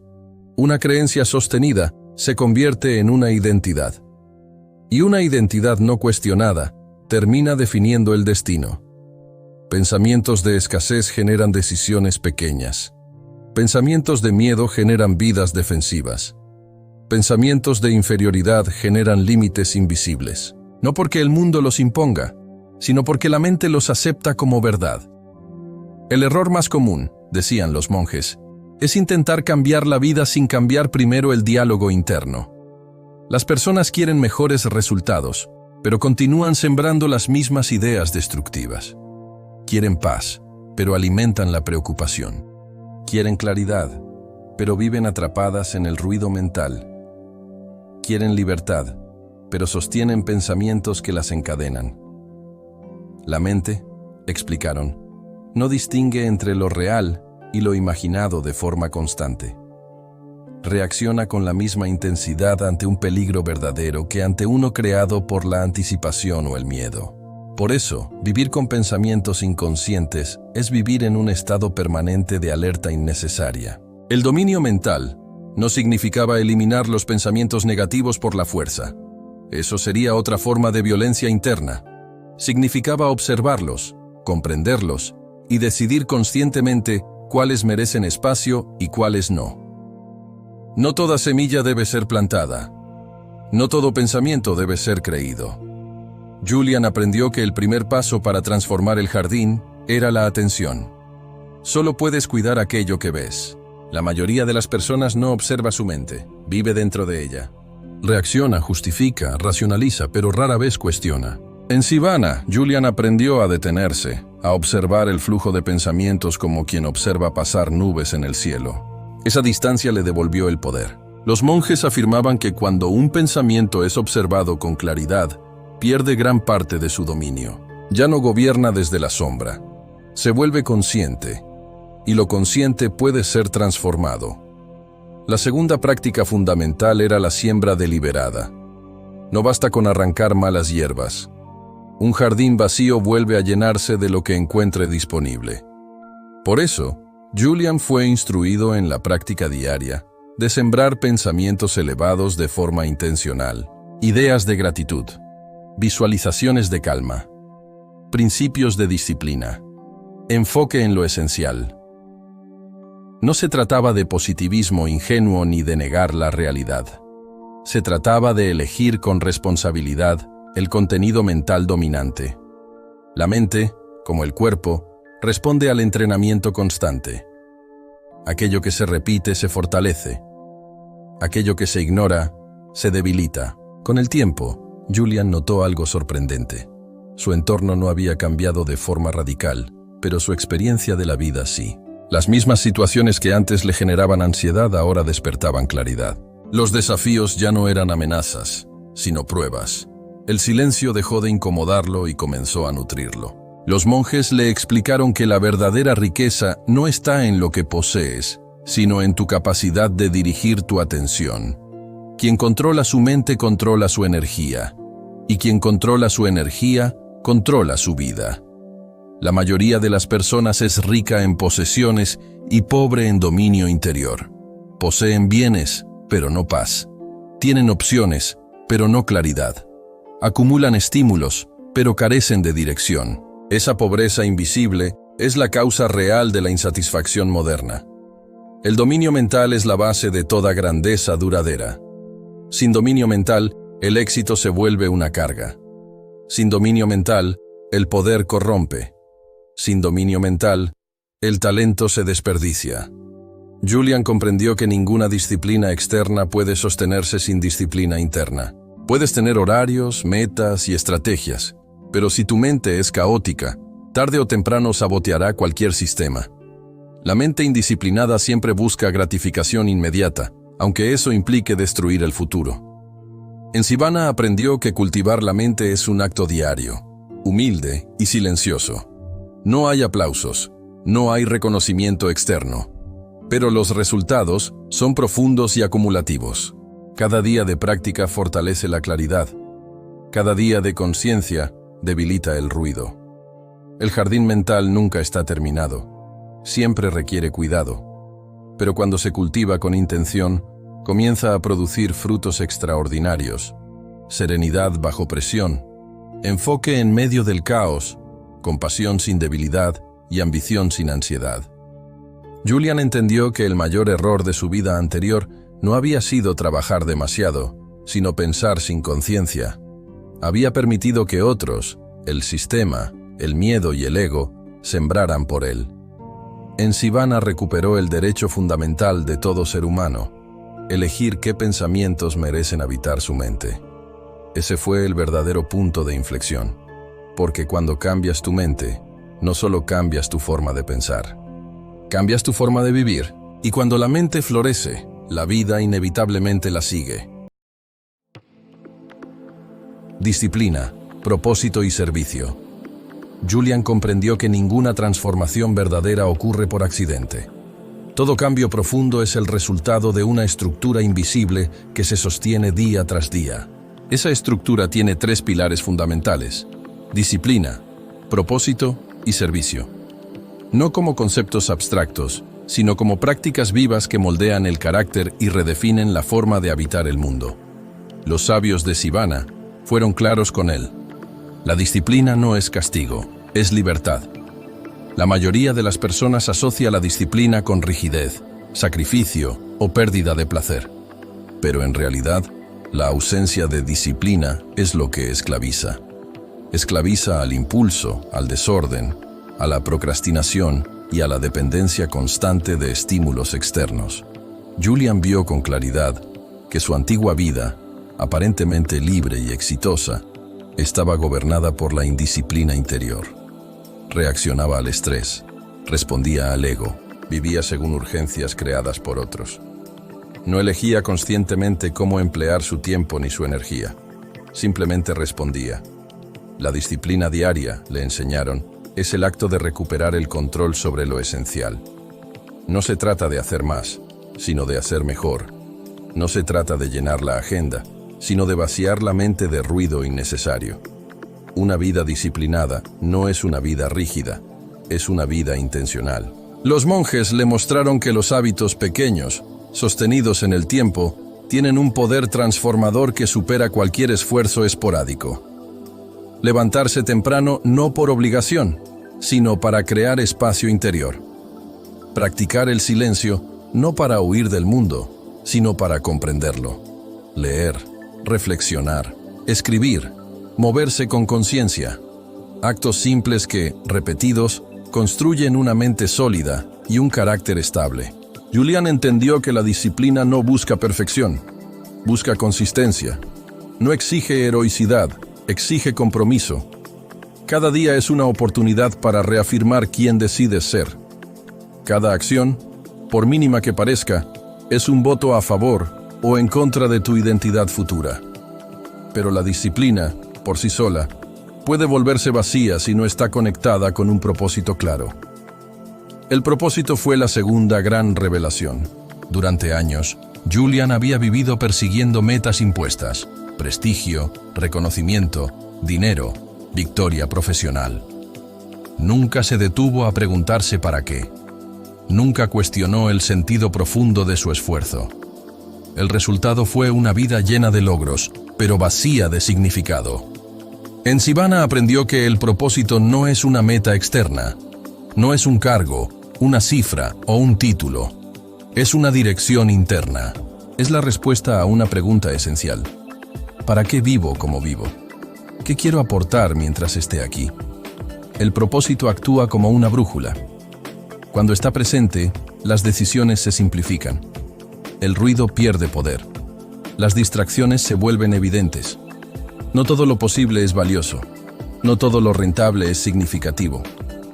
sostenida se convierte en una identidad. Y una identidad no cuestionada termina definiendo el destino. Pensamientos de escasez generan decisiones pequeñas. Pensamientos de miedo generan vidas defensivas. Pensamientos de inferioridad generan límites invisibles. No porque el mundo los imponga, sino porque la mente los acepta como verdad. El error más común, decían los monjes, es intentar cambiar la vida sin cambiar primero el diálogo interno. Las personas quieren mejores resultados, pero continúan sembrando las mismas ideas destructivas. Quieren paz, pero alimentan la preocupación. Quieren claridad, pero viven atrapadas en el ruido mental. Quieren libertad, pero sostienen pensamientos que las encadenan. La mente, explicaron, no distingue entre lo real y lo imaginado de forma constante. Reacciona con la misma intensidad ante un peligro verdadero que ante uno creado por la anticipación o el miedo. Por eso, vivir con pensamientos inconscientes es vivir en un estado permanente de alerta innecesaria. El dominio mental no significaba eliminar los pensamientos negativos por la fuerza. Eso sería otra forma de violencia interna. Significaba observarlos, comprenderlos y decidir conscientemente cuáles merecen espacio y cuáles no. No toda semilla debe ser plantada. No todo pensamiento debe ser creído. Julian aprendió que el primer paso para transformar el jardín era la atención. Solo puedes cuidar aquello que ves. La mayoría de las personas no observa su mente, vive dentro de ella. Reacciona, justifica, racionaliza, pero rara vez cuestiona. En Sivana, Julian aprendió a detenerse, a observar el flujo de pensamientos como quien observa pasar nubes en el cielo. Esa distancia le devolvió el poder. Los monjes afirmaban que cuando un pensamiento es observado con claridad, pierde gran parte de su dominio. Ya no gobierna desde la sombra. Se vuelve consciente, y lo consciente puede ser transformado. La segunda práctica fundamental era la siembra deliberada. No basta con arrancar malas hierbas. Un jardín vacío vuelve a llenarse de lo que encuentre disponible. Por eso, Julian fue instruido en la práctica diaria de sembrar pensamientos elevados de forma intencional, ideas de gratitud, visualizaciones de calma, principios de disciplina, enfoque en lo esencial. No se trataba de positivismo ingenuo ni de negar la realidad. Se trataba de elegir con responsabilidad el contenido mental dominante. La mente, como el cuerpo, responde al entrenamiento constante. Aquello que se repite se fortalece. Aquello que se ignora se debilita. Con el tiempo, Julian notó algo sorprendente. Su entorno no había cambiado de forma radical, pero su experiencia de la vida sí. Las mismas situaciones que antes le generaban ansiedad ahora despertaban claridad. Los desafíos ya no eran amenazas, sino pruebas. El silencio dejó de incomodarlo y comenzó a nutrirlo. Los monjes le explicaron que la verdadera riqueza no está en lo que posees, sino en tu capacidad de dirigir tu atención. Quien controla su mente controla su energía, y quien controla su energía controla su vida. La mayoría de las personas es rica en posesiones y pobre en dominio interior. Poseen bienes, pero no paz. Tienen opciones, pero no claridad. Acumulan estímulos, pero carecen de dirección. Esa pobreza invisible es la causa real de la insatisfacción moderna. El dominio mental es la base de toda grandeza duradera. Sin dominio mental, el éxito se vuelve una carga. Sin dominio mental, el poder corrompe. Sin dominio mental, el talento se desperdicia. Julian comprendió que ninguna disciplina externa puede sostenerse sin disciplina interna. Puedes tener horarios, metas y estrategias, pero si tu mente es caótica, tarde o temprano saboteará cualquier sistema. La mente indisciplinada siempre busca gratificación inmediata, aunque eso implique destruir el futuro. En Sivana aprendió que cultivar la mente es un acto diario, humilde y silencioso. No hay aplausos, No hay reconocimiento externo, pero los resultados son profundos y acumulativos. Cada día de práctica fortalece la claridad. Cada día de conciencia debilita el ruido. El jardín mental nunca está terminado. Siempre requiere cuidado. Pero cuando se cultiva con intención, comienza a producir frutos extraordinarios. Serenidad bajo presión, enfoque en medio del caos, compasión sin debilidad y ambición sin ansiedad. Julian entendió que el mayor error de su vida anterior no había sido trabajar demasiado, sino pensar sin conciencia. Había permitido que otros, el sistema, el miedo y el ego, sembraran por él. En Sivana recuperó el derecho fundamental de todo ser humano, elegir qué pensamientos merecen habitar su mente. Ese fue el verdadero punto de inflexión, porque cuando cambias tu mente, no solo cambias tu forma de pensar, cambias tu forma de vivir, y cuando la mente florece, la vida inevitablemente la sigue. Disciplina, propósito y servicio. Julian comprendió que ninguna transformación verdadera ocurre por accidente. Todo cambio profundo es el resultado de una estructura invisible que se sostiene día tras día. Esa estructura tiene 3 pilares fundamentales: disciplina, propósito y servicio. No como conceptos abstractos, sino como prácticas vivas que moldean el carácter y redefinen la forma de habitar el mundo. Los sabios de Sivana fueron claros con él. La disciplina no es castigo, es libertad. La mayoría de las personas asocia la disciplina con rigidez, sacrificio o pérdida de placer. Pero en realidad, la ausencia de disciplina es lo que esclaviza. Esclaviza al impulso, al desorden, a la procrastinación y a la dependencia constante de estímulos externos. Julian vio con claridad que su antigua vida, aparentemente libre y exitosa, estaba gobernada por la indisciplina interior. Reaccionaba al estrés, respondía al ego, vivía según urgencias creadas por otros. No elegía conscientemente cómo emplear su tiempo ni su energía. Simplemente respondía. La disciplina diaria, le enseñaron, es el acto de recuperar el control sobre lo esencial. No se trata de hacer más, sino de hacer mejor. No se trata de llenar la agenda, sino de vaciar la mente de ruido innecesario. Una vida disciplinada no es una vida rígida, es una vida intencional. Los monjes le mostraron que los hábitos pequeños, sostenidos en el tiempo, tienen un poder transformador que supera cualquier esfuerzo esporádico. Levantarse temprano no por obligación, sino para crear espacio interior. Practicar el silencio no para huir del mundo, sino para comprenderlo. Leer, reflexionar, escribir, moverse con conciencia. Actos simples que, repetidos, construyen una mente sólida y un carácter estable. Julian entendió que la disciplina no busca perfección, busca consistencia. No exige heroicidad, exige compromiso. Cada día es una oportunidad para reafirmar quién decides ser. Cada acción, por mínima que parezca, es un voto a favor o en contra de tu identidad futura. Pero la disciplina, por sí sola, puede volverse vacía si no está conectada con un propósito claro. El propósito fue la segunda gran revelación. Durante años, Julian había vivido persiguiendo metas impuestas: prestigio, reconocimiento, dinero, victoria profesional. Nunca se detuvo a preguntarse para qué. Nunca cuestionó el sentido profundo de su esfuerzo. El resultado fue una vida llena de logros, pero vacía de significado. En Sivana aprendió que el propósito no es una meta externa, no es un cargo, una cifra o un título. Es una dirección interna. Es la respuesta a una pregunta esencial. ¿Para qué vivo como vivo? ¿Qué quiero aportar mientras esté aquí? El propósito actúa como una brújula. Cuando está presente, las decisiones se simplifican. El ruido pierde poder. Las distracciones se vuelven evidentes. No todo lo posible es valioso. No todo lo rentable es significativo.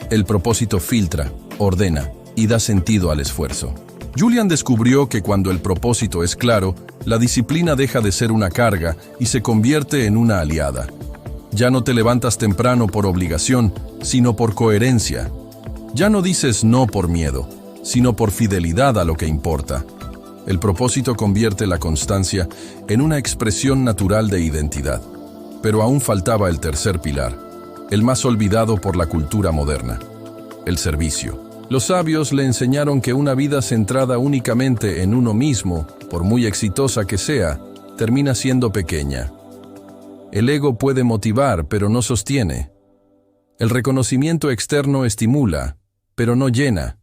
El propósito filtra, ordena y da sentido al esfuerzo. Julian descubrió que cuando el propósito es claro, la disciplina deja de ser una carga y se convierte en una aliada. Ya no te levantas temprano por obligación, sino por coherencia. Ya no dices no por miedo, sino por fidelidad a lo que importa. El propósito convierte la constancia en una expresión natural de identidad. Pero aún faltaba el tercer pilar, el más olvidado por la cultura moderna: el servicio. Los sabios le enseñaron que una vida centrada únicamente en uno mismo, por muy exitosa que sea, termina siendo pequeña. El ego puede motivar, pero no sostiene. El reconocimiento externo estimula, pero no llena.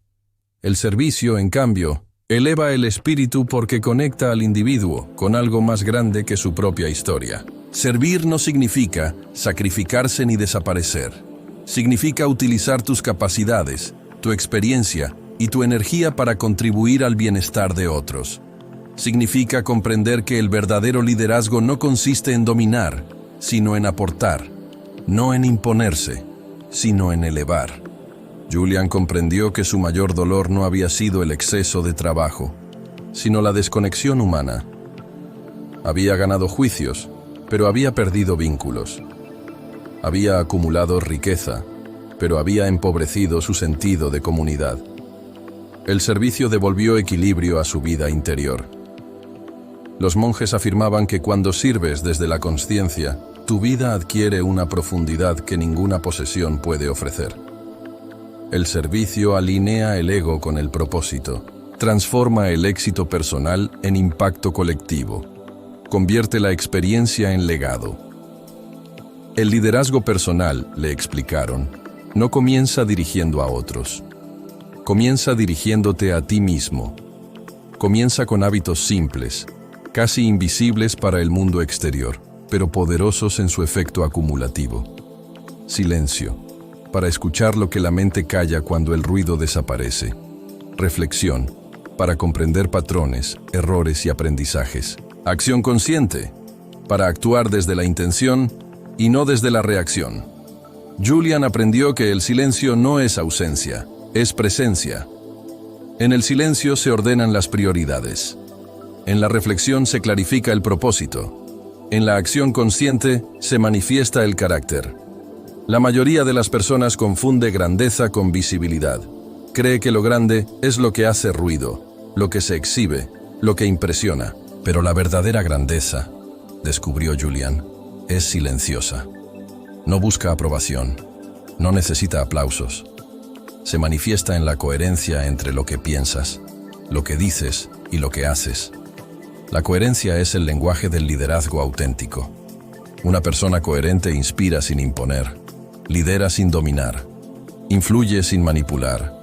El servicio, en cambio, eleva el espíritu porque conecta al individuo con algo más grande que su propia historia. Servir no significa sacrificarse ni desaparecer. Significa utilizar tus capacidades, tu experiencia y tu energía para contribuir al bienestar de otros. Significa comprender que el verdadero liderazgo no consiste en dominar, sino en aportar, no en imponerse, sino en elevar. Julian comprendió que su mayor dolor no había sido el exceso de trabajo, sino la desconexión humana. Había ganado juicios, pero había perdido vínculos. Había acumulado riqueza, pero había empobrecido su sentido de comunidad. El servicio devolvió equilibrio a su vida interior. Los monjes afirmaban que cuando sirves desde la consciencia, tu vida adquiere una profundidad que ninguna posesión puede ofrecer. El servicio alinea el ego con el propósito, transforma el éxito personal en impacto colectivo, convierte la experiencia en legado. El liderazgo personal, le explicaron, no comienza dirigiendo a otros. Comienza dirigiéndote a ti mismo. Comienza con hábitos simples, casi invisibles para el mundo exterior, pero poderosos en su efecto acumulativo. Silencio, para escuchar lo que la mente calla cuando el ruido desaparece. Reflexión, para comprender patrones, errores y aprendizajes. Acción consciente, para actuar desde la intención y no desde la reacción. Julian aprendió que el silencio no es ausencia, es presencia. En el silencio se ordenan las prioridades. En la reflexión se clarifica el propósito. En la acción consciente se manifiesta el carácter. La mayoría de las personas confunde grandeza con visibilidad. Cree que lo grande es lo que hace ruido, lo que se exhibe, lo que impresiona. Pero la verdadera grandeza, descubrió Julian, es silenciosa. No busca aprobación, no necesita aplausos. Se manifiesta en la coherencia entre lo que piensas, lo que dices y lo que haces. La coherencia es el lenguaje del liderazgo auténtico. Una persona coherente inspira sin imponer, lidera sin dominar, influye sin manipular,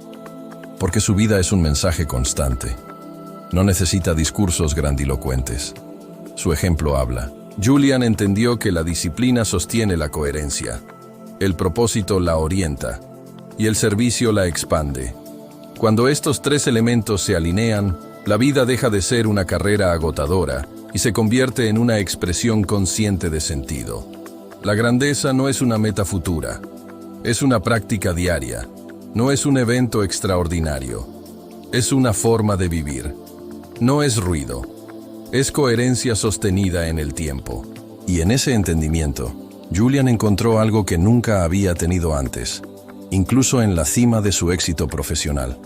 porque su vida es un mensaje constante. No necesita discursos grandilocuentes. Su ejemplo habla. Julian entendió que la disciplina sostiene la coherencia, el propósito la orienta y el servicio la expande. Cuando estos tres elementos se alinean, la vida deja de ser una carrera agotadora y se convierte en una expresión consciente de sentido. La grandeza no es una meta futura, es una práctica diaria, no es un evento extraordinario, es una forma de vivir, no es ruido. Es coherencia sostenida en el tiempo. Y en ese entendimiento, Julian encontró algo que nunca había tenido antes, incluso en la cima de su éxito profesional.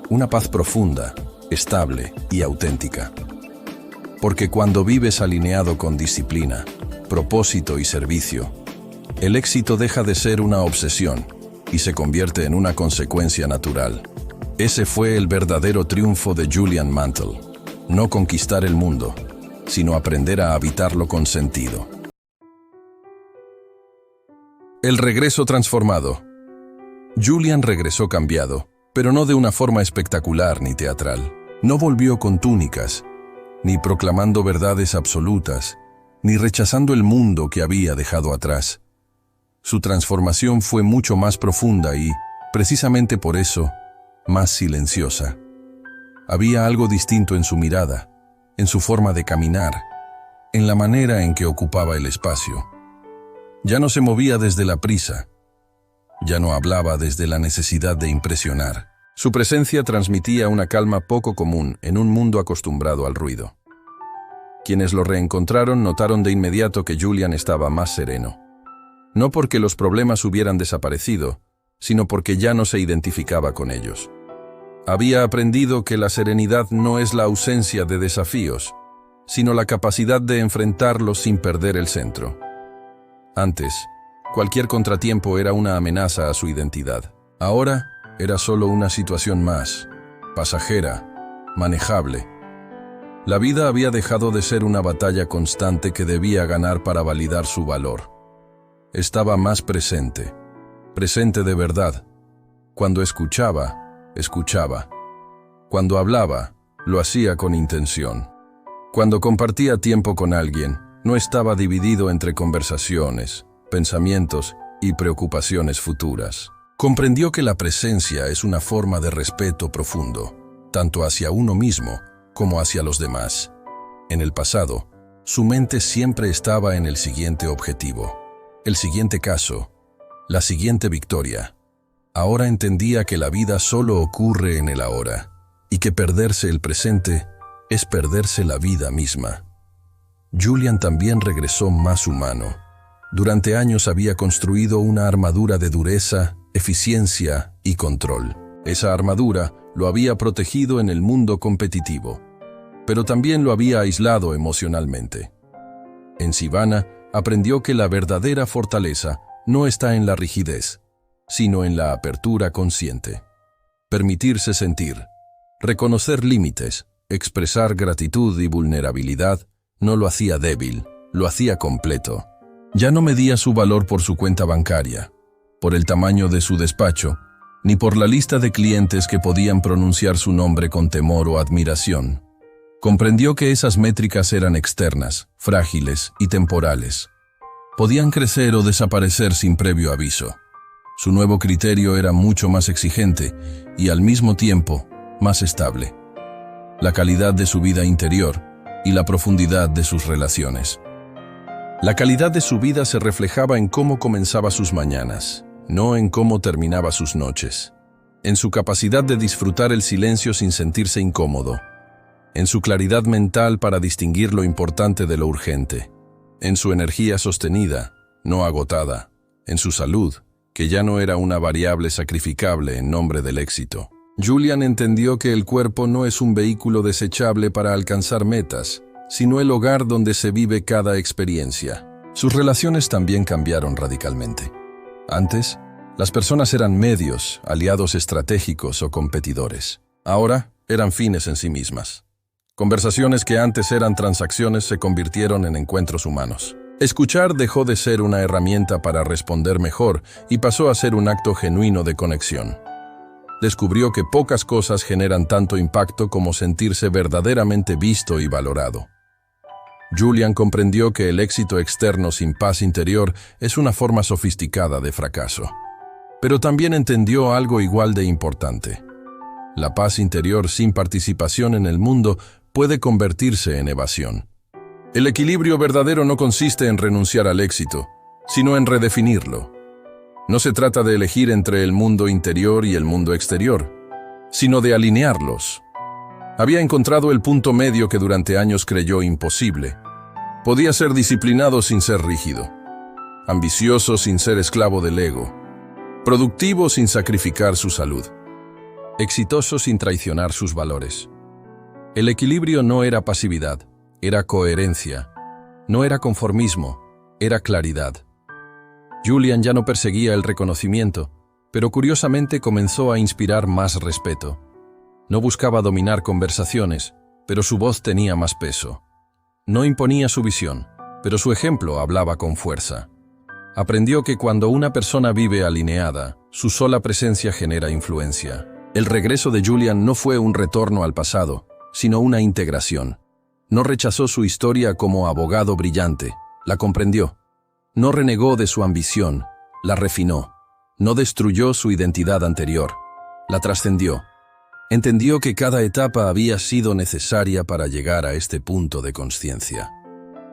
Una paz profunda, estable y auténtica. Porque cuando vives alineado con disciplina, propósito y servicio, el éxito deja de ser una obsesión y se convierte en una consecuencia natural. Ese fue el verdadero triunfo de Julian Mantle. No conquistar el mundo, sino aprender a habitarlo con sentido. El regreso transformado. Julian regresó cambiado, pero no de una forma espectacular ni teatral. No volvió con túnicas, ni proclamando verdades absolutas, ni rechazando el mundo que había dejado atrás. Su transformación fue mucho más profunda y, precisamente por eso, más silenciosa. Había algo distinto en su mirada, en su forma de caminar, en la manera en que ocupaba el espacio. Ya no se movía desde la prisa, ya no hablaba desde la necesidad de impresionar. Su presencia transmitía una calma poco común en un mundo acostumbrado al ruido. Quienes lo reencontraron notaron de inmediato que Julian estaba más sereno. No porque los problemas hubieran desaparecido, sino porque ya no se identificaba con ellos. Había aprendido que la serenidad no es la ausencia de desafíos, sino la capacidad de enfrentarlos sin perder el centro. Antes, cualquier contratiempo era una amenaza a su identidad. Ahora, era solo una situación más, pasajera, manejable. La vida había dejado de ser una batalla constante que debía ganar para validar su valor. Estaba más presente de verdad. Cuando escuchaba, escuchaba. Cuando hablaba, lo hacía con intención. Cuando compartía tiempo con alguien, no estaba dividido entre conversaciones, pensamientos y preocupaciones futuras. Comprendió que la presencia es una forma de respeto profundo, tanto hacia uno mismo como hacia los demás. En el pasado, su mente siempre estaba en el siguiente objetivo, el siguiente caso, la siguiente victoria. Ahora entendía que la vida solo ocurre en el ahora, y que perderse el presente es perderse la vida misma. Julian también regresó más humano. Durante años había construido una armadura de dureza, eficiencia y control. Esa armadura lo había protegido en el mundo competitivo, pero también lo había aislado emocionalmente. En Sivana aprendió que la verdadera fortaleza no está en la rigidez, sino en la apertura consciente. Permitirse sentir, reconocer límites, expresar gratitud y vulnerabilidad no lo hacía débil, lo hacía completo. Ya no medía su valor por su cuenta bancaria, por el tamaño de su despacho, ni por la lista de clientes que podían pronunciar su nombre con temor o admiración. Comprendió que esas métricas eran externas, frágiles y temporales. Podían crecer o desaparecer sin previo aviso. Su nuevo criterio era mucho más exigente y al mismo tiempo más estable. La calidad de su vida interior y la profundidad de sus relaciones. La calidad de su vida se reflejaba en cómo comenzaba sus mañanas, no en cómo terminaba sus noches. En su capacidad de disfrutar el silencio sin sentirse incómodo. En su claridad mental para distinguir lo importante de lo urgente. En su energía sostenida, no agotada. En su salud, que ya no era una variable sacrificable en nombre del éxito. Julian entendió que el cuerpo no es un vehículo desechable para alcanzar metas, sino el hogar donde se vive cada experiencia. Sus relaciones también cambiaron radicalmente. Antes, las personas eran medios, aliados estratégicos o competidores. Ahora, eran fines en sí mismas. Conversaciones que antes eran transacciones se convirtieron en encuentros humanos. Escuchar dejó de ser una herramienta para responder mejor y pasó a ser un acto genuino de conexión. Descubrió que pocas cosas generan tanto impacto como sentirse verdaderamente visto y valorado. Julian comprendió que el éxito externo sin paz interior es una forma sofisticada de fracaso. Pero también entendió algo igual de importante. La paz interior sin participación en el mundo puede convertirse en evasión. El equilibrio verdadero no consiste en renunciar al éxito, sino en redefinirlo. No se trata de elegir entre el mundo interior y el mundo exterior, sino de alinearlos. Había encontrado el punto medio que durante años creyó imposible. Podía ser disciplinado sin ser rígido, ambicioso sin ser esclavo del ego, productivo sin sacrificar su salud, exitoso sin traicionar sus valores. El equilibrio no era pasividad, era coherencia. No era conformismo, era claridad. Julian ya no perseguía el reconocimiento, pero curiosamente comenzó a inspirar más respeto. No buscaba dominar conversaciones, pero su voz tenía más peso. No imponía su visión, pero su ejemplo hablaba con fuerza. Aprendió que cuando una persona vive alineada, su sola presencia genera influencia. El regreso de Julian no fue un retorno al pasado, sino una integración. No rechazó su historia como abogado brillante, la comprendió. No renegó de su ambición, la refinó. No destruyó su identidad anterior, la trascendió. Entendió que cada etapa había sido necesaria para llegar a este punto de consciencia.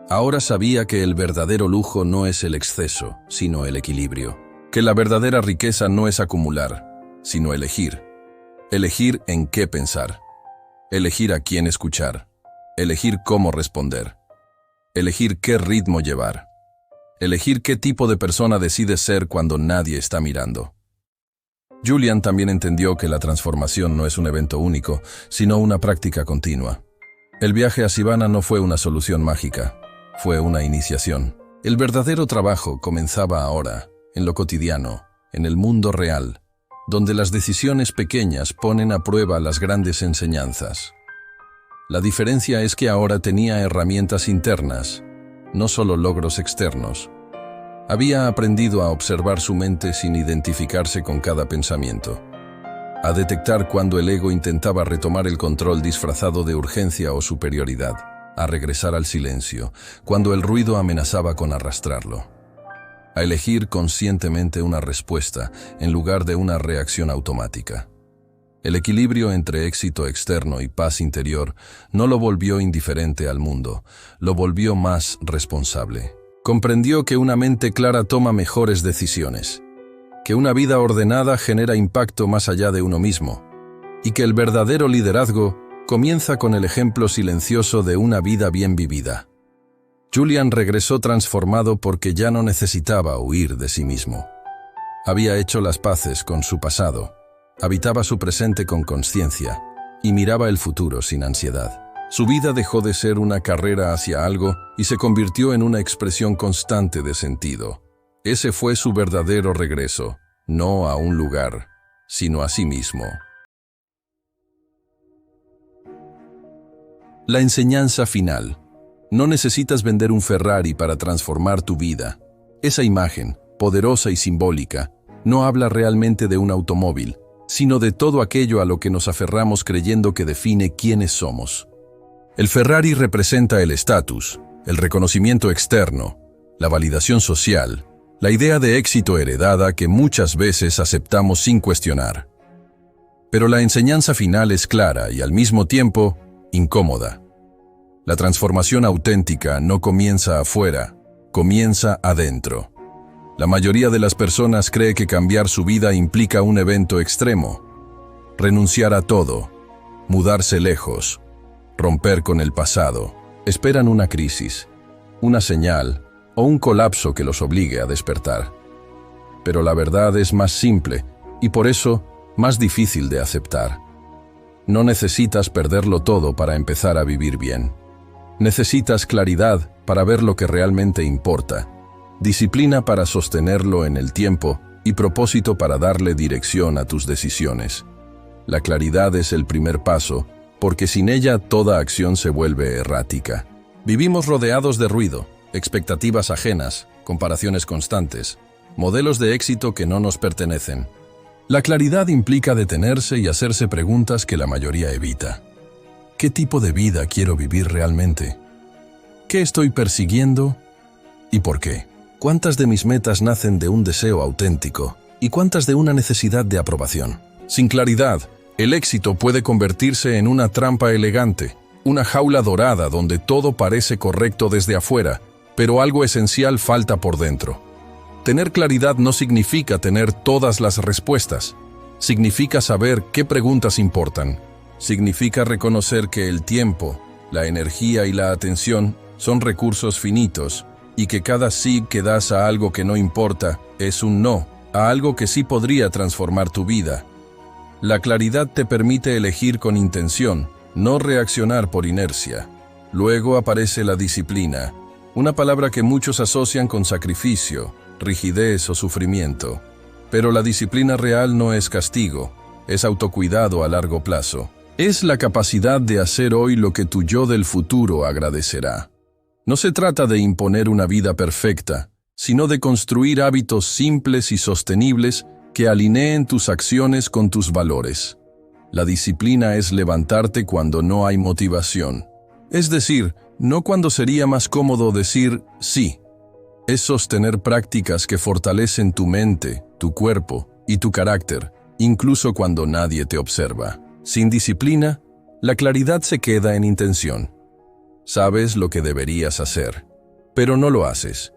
Ahora sabía que el verdadero lujo no es el exceso, sino el equilibrio. Que la verdadera riqueza no es acumular, sino elegir. Elegir en qué pensar. Elegir a quién escuchar. Elegir cómo responder. Elegir qué ritmo llevar. Elegir qué tipo de persona decides ser cuando nadie está mirando. Julian también entendió que la transformación no es un evento único, sino una práctica continua. El viaje a Sivana no fue una solución mágica, fue una iniciación. El verdadero trabajo comenzaba ahora, en lo cotidiano, en el mundo real, donde las decisiones pequeñas ponen a prueba las grandes enseñanzas. La diferencia es que ahora tenía herramientas internas, no solo logros externos. Había aprendido a observar su mente sin identificarse con cada pensamiento, a detectar cuando el ego intentaba retomar el control disfrazado de urgencia o superioridad, a regresar al silencio, cuando el ruido amenazaba con arrastrarlo, a elegir conscientemente una respuesta en lugar de una reacción automática. El equilibrio entre éxito externo y paz interior no lo volvió indiferente al mundo, lo volvió más responsable. Comprendió que una mente clara toma mejores decisiones, que una vida ordenada genera impacto más allá de uno mismo, y que el verdadero liderazgo comienza con el ejemplo silencioso de una vida bien vivida. Julian regresó transformado porque ya no necesitaba huir de sí mismo. Había hecho las paces con su pasado, habitaba su presente con conciencia y miraba el futuro sin ansiedad. Su vida dejó de ser una carrera hacia algo y se convirtió en una expresión constante de sentido. Ese fue su verdadero regreso, no a un lugar, sino a sí mismo. La enseñanza final. No necesitas vender un Ferrari para transformar tu vida. Esa imagen, poderosa y simbólica, no habla realmente de un automóvil, sino de todo aquello a lo que nos aferramos creyendo que define quiénes somos. El Ferrari representa el estatus, el reconocimiento externo, la validación social, la idea de éxito heredada que muchas veces aceptamos sin cuestionar. Pero la enseñanza final es clara y al mismo tiempo incómoda. La transformación auténtica no comienza afuera, comienza adentro. La mayoría de las personas cree que cambiar su vida implica un evento extremo, renunciar a todo, mudarse lejos, romper con el pasado. Esperan una crisis, una señal o un colapso que los obligue a despertar. Pero la verdad es más simple y por eso más difícil de aceptar. No necesitas perderlo todo para empezar a vivir bien. Necesitas claridad para ver lo que realmente importa, disciplina para sostenerlo en el tiempo y propósito para darle dirección a tus decisiones. La claridad es el primer paso, porque sin ella toda acción se vuelve errática. Vivimos rodeados de ruido, expectativas ajenas, comparaciones constantes, modelos de éxito que no nos pertenecen. La claridad implica detenerse y hacerse preguntas que la mayoría evita. ¿Qué tipo de vida quiero vivir realmente? ¿Qué estoy persiguiendo? ¿Y por qué? ¿Cuántas de mis metas nacen de un deseo auténtico? ¿Y cuántas de una necesidad de aprobación? Sin claridad, el éxito puede convertirse en una trampa elegante, una jaula dorada donde todo parece correcto desde afuera, pero algo esencial falta por dentro. Tener claridad no significa tener todas las respuestas. Significa saber qué preguntas importan. Significa reconocer que el tiempo, la energía y la atención son recursos finitos y que cada sí que das a algo que no importa es un no, a algo que sí podría transformar tu vida. La claridad te permite elegir con intención, no reaccionar por inercia. Luego aparece la disciplina, una palabra que muchos asocian con sacrificio, rigidez o sufrimiento. Pero la disciplina real no es castigo, es autocuidado a largo plazo. Es la capacidad de hacer hoy lo que tu yo del futuro agradecerá. No se trata de imponer una vida perfecta, sino de construir hábitos simples y sostenibles que alineen tus acciones con tus valores. La disciplina es levantarte cuando no hay motivación. Es decir, no cuando sería más cómodo decir sí. Es sostener prácticas que fortalecen tu mente, tu cuerpo y tu carácter, incluso cuando nadie te observa. Sin disciplina, la claridad se queda en intención. Sabes lo que deberías hacer, pero no lo haces.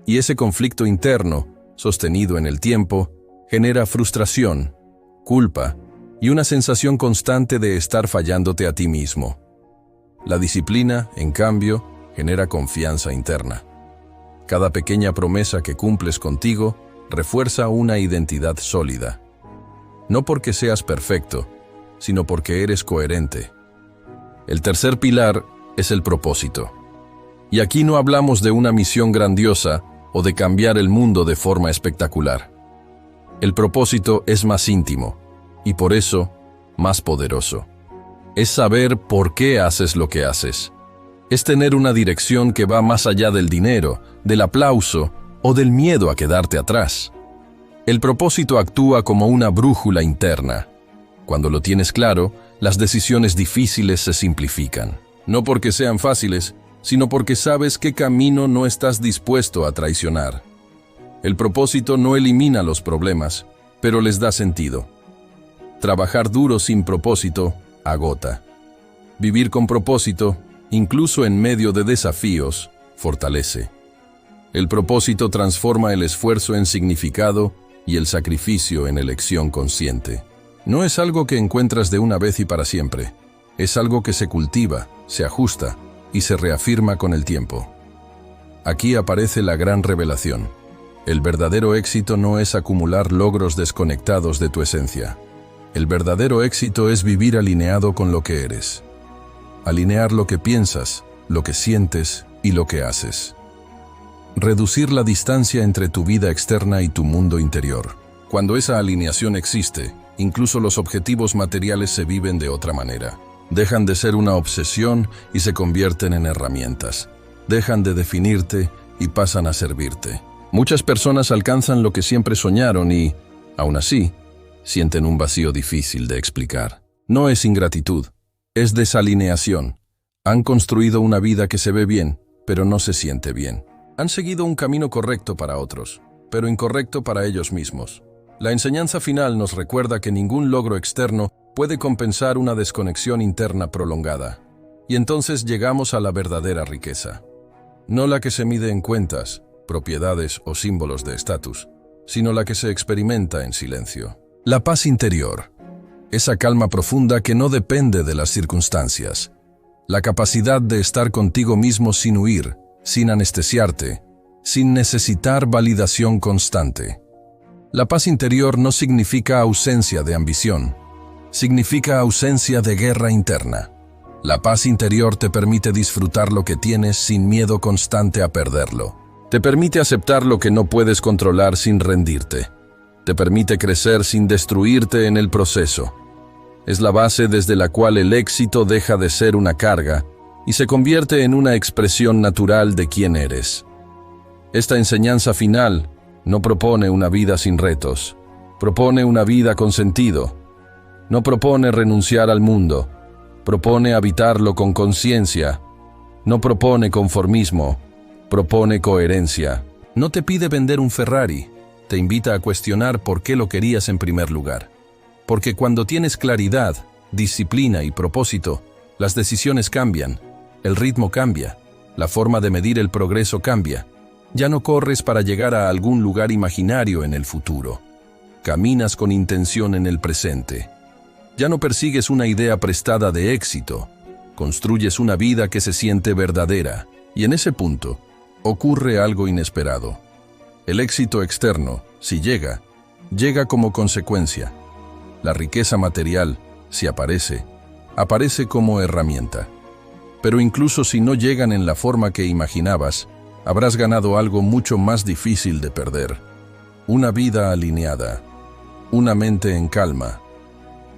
Y ese conflicto interno, sostenido en el tiempo, genera frustración, culpa y una sensación constante de estar fallándote a ti mismo. La disciplina, en cambio, genera confianza interna. Cada pequeña promesa que cumples contigo refuerza una identidad sólida. no porque seas perfecto, sino porque eres coherente. El tercer pilar es el propósito. Y aquí no hablamos de una misión grandiosa o de cambiar el mundo de forma espectacular. El propósito es más íntimo y por eso más poderoso. Es saber por qué haces lo que haces. Es tener una dirección que va más allá del dinero, del aplauso o del miedo a quedarte atrás. El propósito actúa como una brújula interna. Cuando lo tienes claro, las decisiones difíciles se simplifican. No porque sean fáciles, sino porque sabes qué camino no estás dispuesto a traicionar. El propósito no elimina los problemas, pero les da sentido. Trabajar duro sin propósito agota. Vivir con propósito, incluso en medio de desafíos, fortalece. El propósito transforma el esfuerzo en significado y el sacrificio en elección consciente. No es algo que encuentras de una vez y para siempre. Es algo que se cultiva, se ajusta y se reafirma con el tiempo. Aquí aparece la gran revelación. El verdadero éxito no es acumular logros desconectados de tu esencia. El verdadero éxito es vivir alineado con lo que eres. Alinear lo que piensas, lo que sientes y lo que haces. Reducir la distancia entre tu vida externa y tu mundo interior. Cuando esa alineación existe, incluso los objetivos materiales se viven de otra manera. Dejan de ser una obsesión y se convierten en herramientas. Dejan de definirte y pasan a servirte. Muchas personas alcanzan lo que siempre soñaron y, aún así, sienten un vacío difícil de explicar. No es ingratitud, es desalineación. Han construido una vida que se ve bien, pero no se siente bien. Han seguido un camino correcto para otros, pero incorrecto para ellos mismos. La enseñanza final nos recuerda que ningún logro externo puede compensar una desconexión interna prolongada. Y entonces llegamos a la verdadera riqueza. No la que se mide en cuentas, propiedades o símbolos de estatus, sino la que se experimenta en silencio. La paz interior. Esa calma profunda que no depende de las circunstancias. La capacidad de estar contigo mismo sin huir, sin anestesiarte, sin necesitar validación constante. La paz interior no significa ausencia de ambición, significa ausencia de guerra interna. La paz interior te permite disfrutar lo que tienes sin miedo constante a perderlo. Te permite aceptar lo que no puedes controlar sin rendirte. Te permite crecer sin destruirte en el proceso. Es la base desde la cual el éxito deja de ser una carga y se convierte en una expresión natural de quién eres. Esta enseñanza final no propone una vida sin retos, propone una vida con sentido. No propone renunciar al mundo, propone habitarlo con conciencia. No propone conformismo, propone coherencia. No te pide vender un Ferrari, te invita a cuestionar por qué lo querías en primer lugar. Porque cuando tienes claridad, disciplina y propósito, las decisiones cambian, el ritmo cambia, la forma de medir el progreso cambia. Ya no corres para llegar a algún lugar imaginario en el futuro. Caminas con intención en el presente. Ya no persigues una idea prestada de éxito. Construyes una vida que se siente verdadera. Y en ese punto, ocurre algo inesperado. El éxito externo, si llega, llega como consecuencia. La riqueza material, si aparece, aparece como herramienta. Pero incluso si no llegan en la forma que imaginabas, habrás ganado algo mucho más difícil de perder. Una vida alineada, una mente en calma,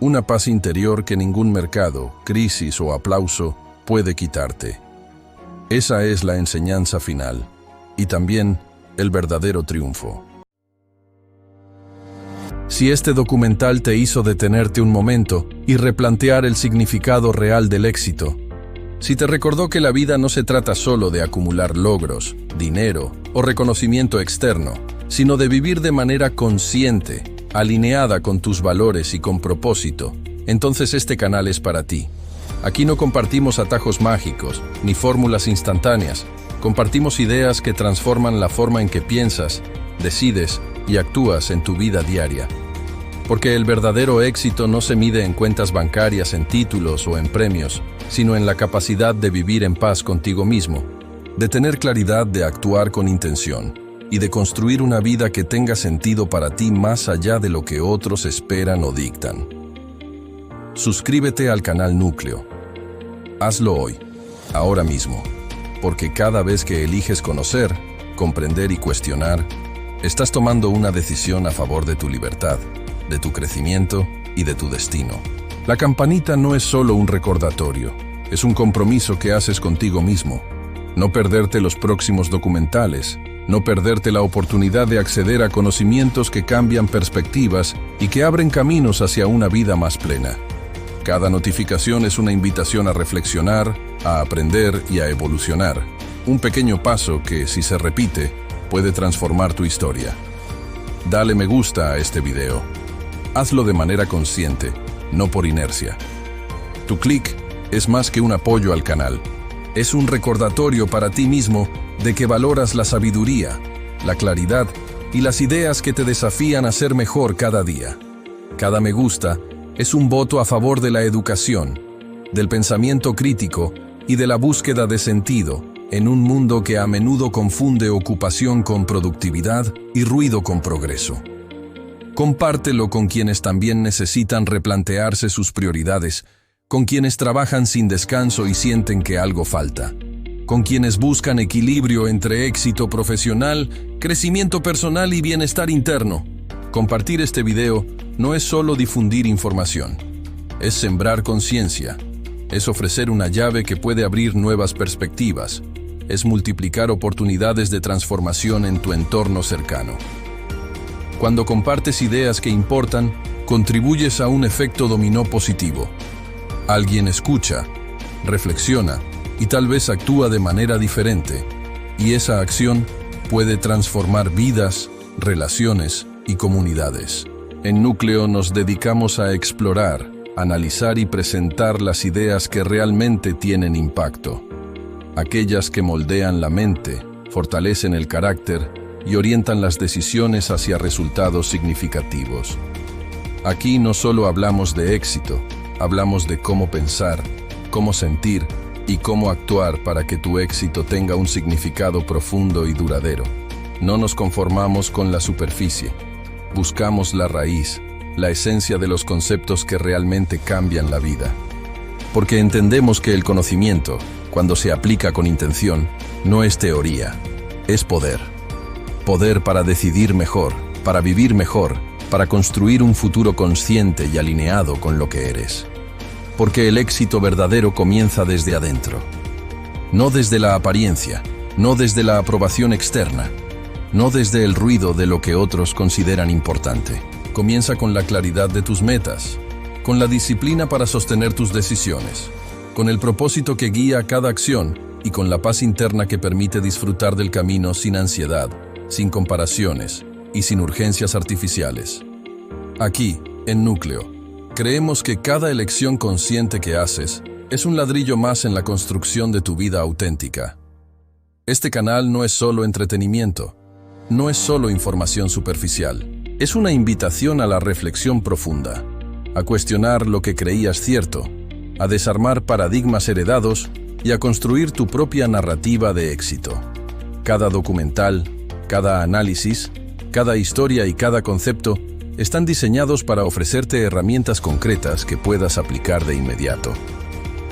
una paz interior que ningún mercado, crisis o aplauso puede quitarte. Esa es la enseñanza final, y también el verdadero triunfo. Si este documental te hizo detenerte un momento y replantear el significado real del éxito, si te recordó que la vida no se trata solo de acumular logros, dinero o reconocimiento externo, sino de vivir de manera consciente, alineada con tus valores y con propósito, entonces este canal es para ti. Aquí no compartimos atajos mágicos, ni fórmulas instantáneas. Compartimos ideas que transforman la forma en que piensas, decides y actúas en tu vida diaria. Porque el verdadero éxito no se mide en cuentas bancarias, en títulos o en premios, sino en la capacidad de vivir en paz contigo mismo, de tener claridad de actuar con intención y de construir una vida que tenga sentido para ti más allá de lo que otros esperan o dictan. Suscríbete al canal Núcleo. Hazlo hoy, ahora mismo, porque cada vez que eliges conocer, comprender y cuestionar, estás tomando una decisión a favor de tu libertad, de tu crecimiento y de tu destino. La campanita no es solo un recordatorio, es un compromiso que haces contigo mismo. No perderte los próximos documentales, no perderte la oportunidad de acceder a conocimientos que cambian perspectivas y que abren caminos hacia una vida más plena. Cada notificación es una invitación a reflexionar, a aprender y a evolucionar. Un pequeño paso que, si se repite, puede transformar tu historia. Dale me gusta a este video. Hazlo de manera consciente, no por inercia. Tu clic es más que un apoyo al canal. Es un recordatorio para ti mismo de que valoras la sabiduría, la claridad y las ideas que te desafían a ser mejor cada día. Cada me gusta es un voto a favor de la educación, del pensamiento crítico y de la búsqueda de sentido en un mundo que a menudo confunde ocupación con productividad y ruido con progreso. Compártelo con quienes también necesitan replantearse sus prioridades, con quienes trabajan sin descanso y sienten que algo falta, con quienes buscan equilibrio entre éxito profesional, crecimiento personal y bienestar interno. Compartir este video no es solo difundir información, es sembrar conciencia, es ofrecer una llave que puede abrir nuevas perspectivas, es multiplicar oportunidades de transformación en tu entorno cercano. Cuando compartes ideas que importan, contribuyes a un efecto dominó positivo. Alguien escucha, reflexiona y tal vez actúa de manera diferente, y esa acción puede transformar vidas, relaciones y comunidades. En Núcleo nos dedicamos a explorar, analizar y presentar las ideas que realmente tienen impacto. Aquellas que moldean la mente, fortalecen el carácter y orientan las decisiones hacia resultados significativos. Aquí no solo hablamos de éxito, hablamos de cómo pensar, cómo sentir y cómo actuar para que tu éxito tenga un significado profundo y duradero. No nos conformamos con la superficie. Buscamos la raíz, la esencia de los conceptos que realmente cambian la vida. Porque entendemos que el conocimiento, cuando se aplica con intención, no es teoría, es poder. Poder para decidir mejor, para vivir mejor, para construir un futuro consciente y alineado con lo que eres. Porque el éxito verdadero comienza desde adentro. No desde la apariencia, no desde la aprobación externa, no desde el ruido de lo que otros consideran importante. Comienza con la claridad de tus metas, con la disciplina para sostener tus decisiones, con el propósito que guía cada acción y con la paz interna que permite disfrutar del camino sin ansiedad, sin comparaciones y sin urgencias artificiales. Aquí, en Núcleo, creemos que cada elección consciente que haces es un ladrillo más en la construcción de tu vida auténtica. Este canal no es solo entretenimiento, no es solo información superficial, es una invitación a la reflexión profunda, a cuestionar lo que creías cierto, a desarmar paradigmas heredados y a construir tu propia narrativa de éxito. Cada documental, cada análisis, cada historia y cada concepto están diseñados para ofrecerte herramientas concretas que puedas aplicar de inmediato.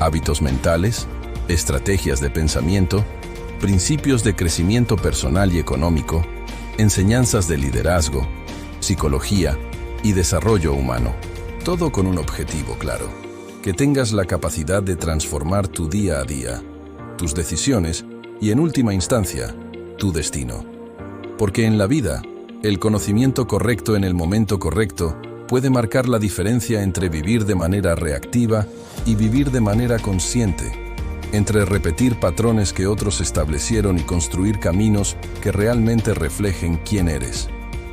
Hábitos mentales, estrategias de pensamiento, principios de crecimiento personal y económico, enseñanzas de liderazgo, psicología y desarrollo humano. Todo con un objetivo claro: que tengas la capacidad de transformar tu día a día, tus decisiones y, en última instancia, tu destino. Porque en la vida, el conocimiento correcto en el momento correcto puede marcar la diferencia entre vivir de manera reactiva y vivir de manera consciente, entre repetir patrones que otros establecieron y construir caminos que realmente reflejen quién eres.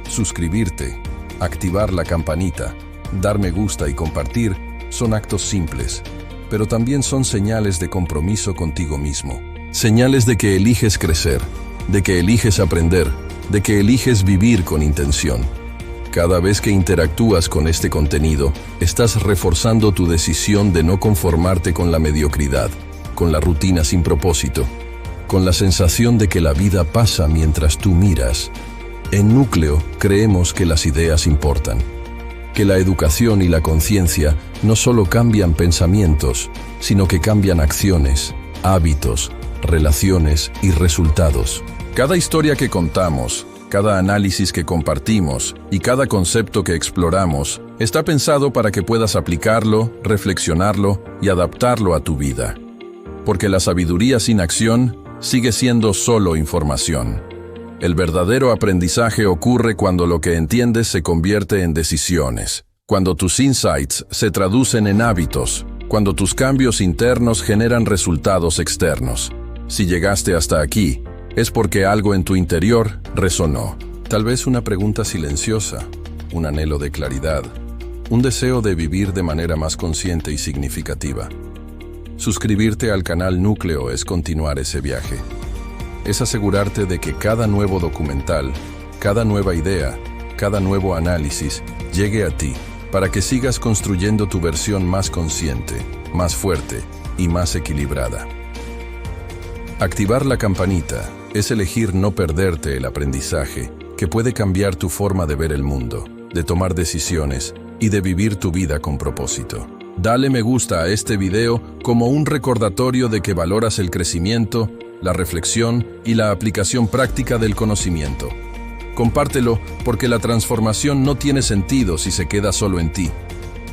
Suscribirte, activar la campanita, dar me gusta y compartir son actos simples, pero también son señales de compromiso contigo mismo. Señales de que eliges crecer, de que eliges aprender, de que eliges vivir con intención. Cada vez que interactúas con este contenido, estás reforzando tu decisión de no conformarte con la mediocridad, con la rutina sin propósito, con la sensación de que la vida pasa mientras tú miras, En Núcleo creemos que las ideas importan, que la educación y la conciencia no solo cambian pensamientos, sino que cambian acciones, hábitos, relaciones y resultados. Cada historia que contamos, cada análisis que compartimos y cada concepto que exploramos está pensado para que puedas aplicarlo, reflexionarlo y adaptarlo a tu vida. Porque la sabiduría sin acción sigue siendo solo información. El verdadero aprendizaje ocurre cuando lo que entiendes se convierte en decisiones, cuando tus insights se traducen en hábitos, cuando tus cambios internos generan resultados externos. Si llegaste hasta aquí, es porque algo en tu interior resonó. Tal vez una pregunta silenciosa, un anhelo de claridad, un deseo de vivir de manera más consciente y significativa. Suscribirte al canal Núcleo es continuar ese viaje. Es asegurarte de que cada nuevo documental, cada nueva idea, cada nuevo análisis llegue a ti, para que sigas construyendo tu versión más consciente, más fuerte y más equilibrada. Activar la campanita es elegir no perderte el aprendizaje que puede cambiar tu forma de ver el mundo, de tomar decisiones y de vivir tu vida con propósito. Dale me gusta a este video como un recordatorio de que valoras el crecimiento, la reflexión y la aplicación práctica del conocimiento. Compártelo porque la transformación no tiene sentido si se queda solo en ti.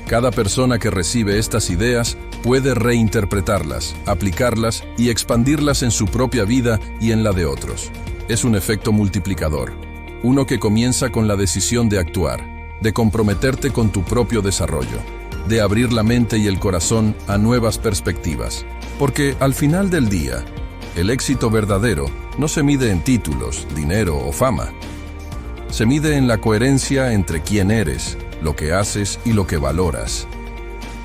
Cada persona que recibe estas ideas puede reinterpretarlas, aplicarlas y expandirlas en su propia vida y en la de otros. Es un efecto multiplicador, uno que comienza con la decisión de actuar, de comprometerte con tu propio desarrollo, de abrir la mente y el corazón a nuevas perspectivas. Porque al final del día, el éxito verdadero no se mide en títulos, dinero o fama. Se mide en la coherencia entre quién eres, lo que haces y lo que valoras.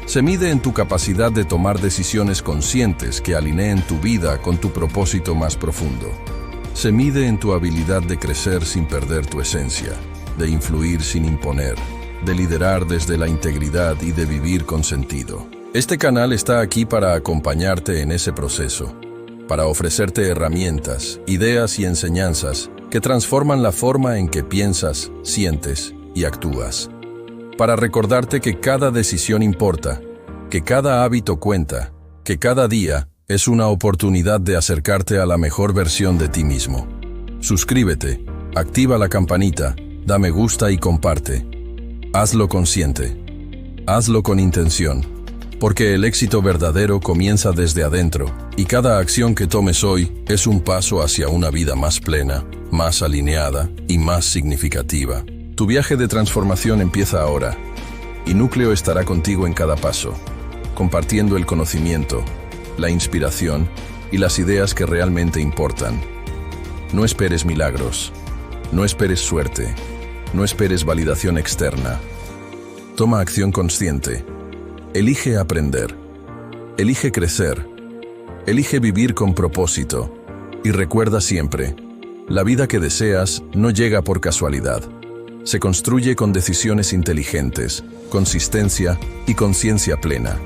Se mide en tu capacidad de tomar decisiones conscientes que alineen tu vida con tu propósito más profundo. Se mide en tu habilidad de crecer sin perder tu esencia, de influir sin imponer, de liderar desde la integridad y de vivir con sentido. Este canal está aquí para acompañarte en ese proceso, para ofrecerte herramientas, ideas y enseñanzas que transforman la forma en que piensas, sientes y actúas. Para recordarte que cada decisión importa, que cada hábito cuenta, que cada día es una oportunidad de acercarte a la mejor versión de ti mismo. Suscríbete, activa la campanita, da me gusta y comparte. Hazlo consciente, hazlo con intención, porque el éxito verdadero comienza desde adentro y cada acción que tomes hoy es un paso hacia una vida más plena, más alineada y más significativa. Tu viaje de transformación empieza ahora y Núcleo estará contigo en cada paso, compartiendo el conocimiento, la inspiración y las ideas que realmente importan. No esperes milagros, no esperes suerte, no esperes validación externa. Toma acción consciente. Elige aprender, elige crecer, elige vivir con propósito y recuerda siempre, la vida que deseas no llega por casualidad. Se construye con decisiones inteligentes, consistencia y conciencia plena.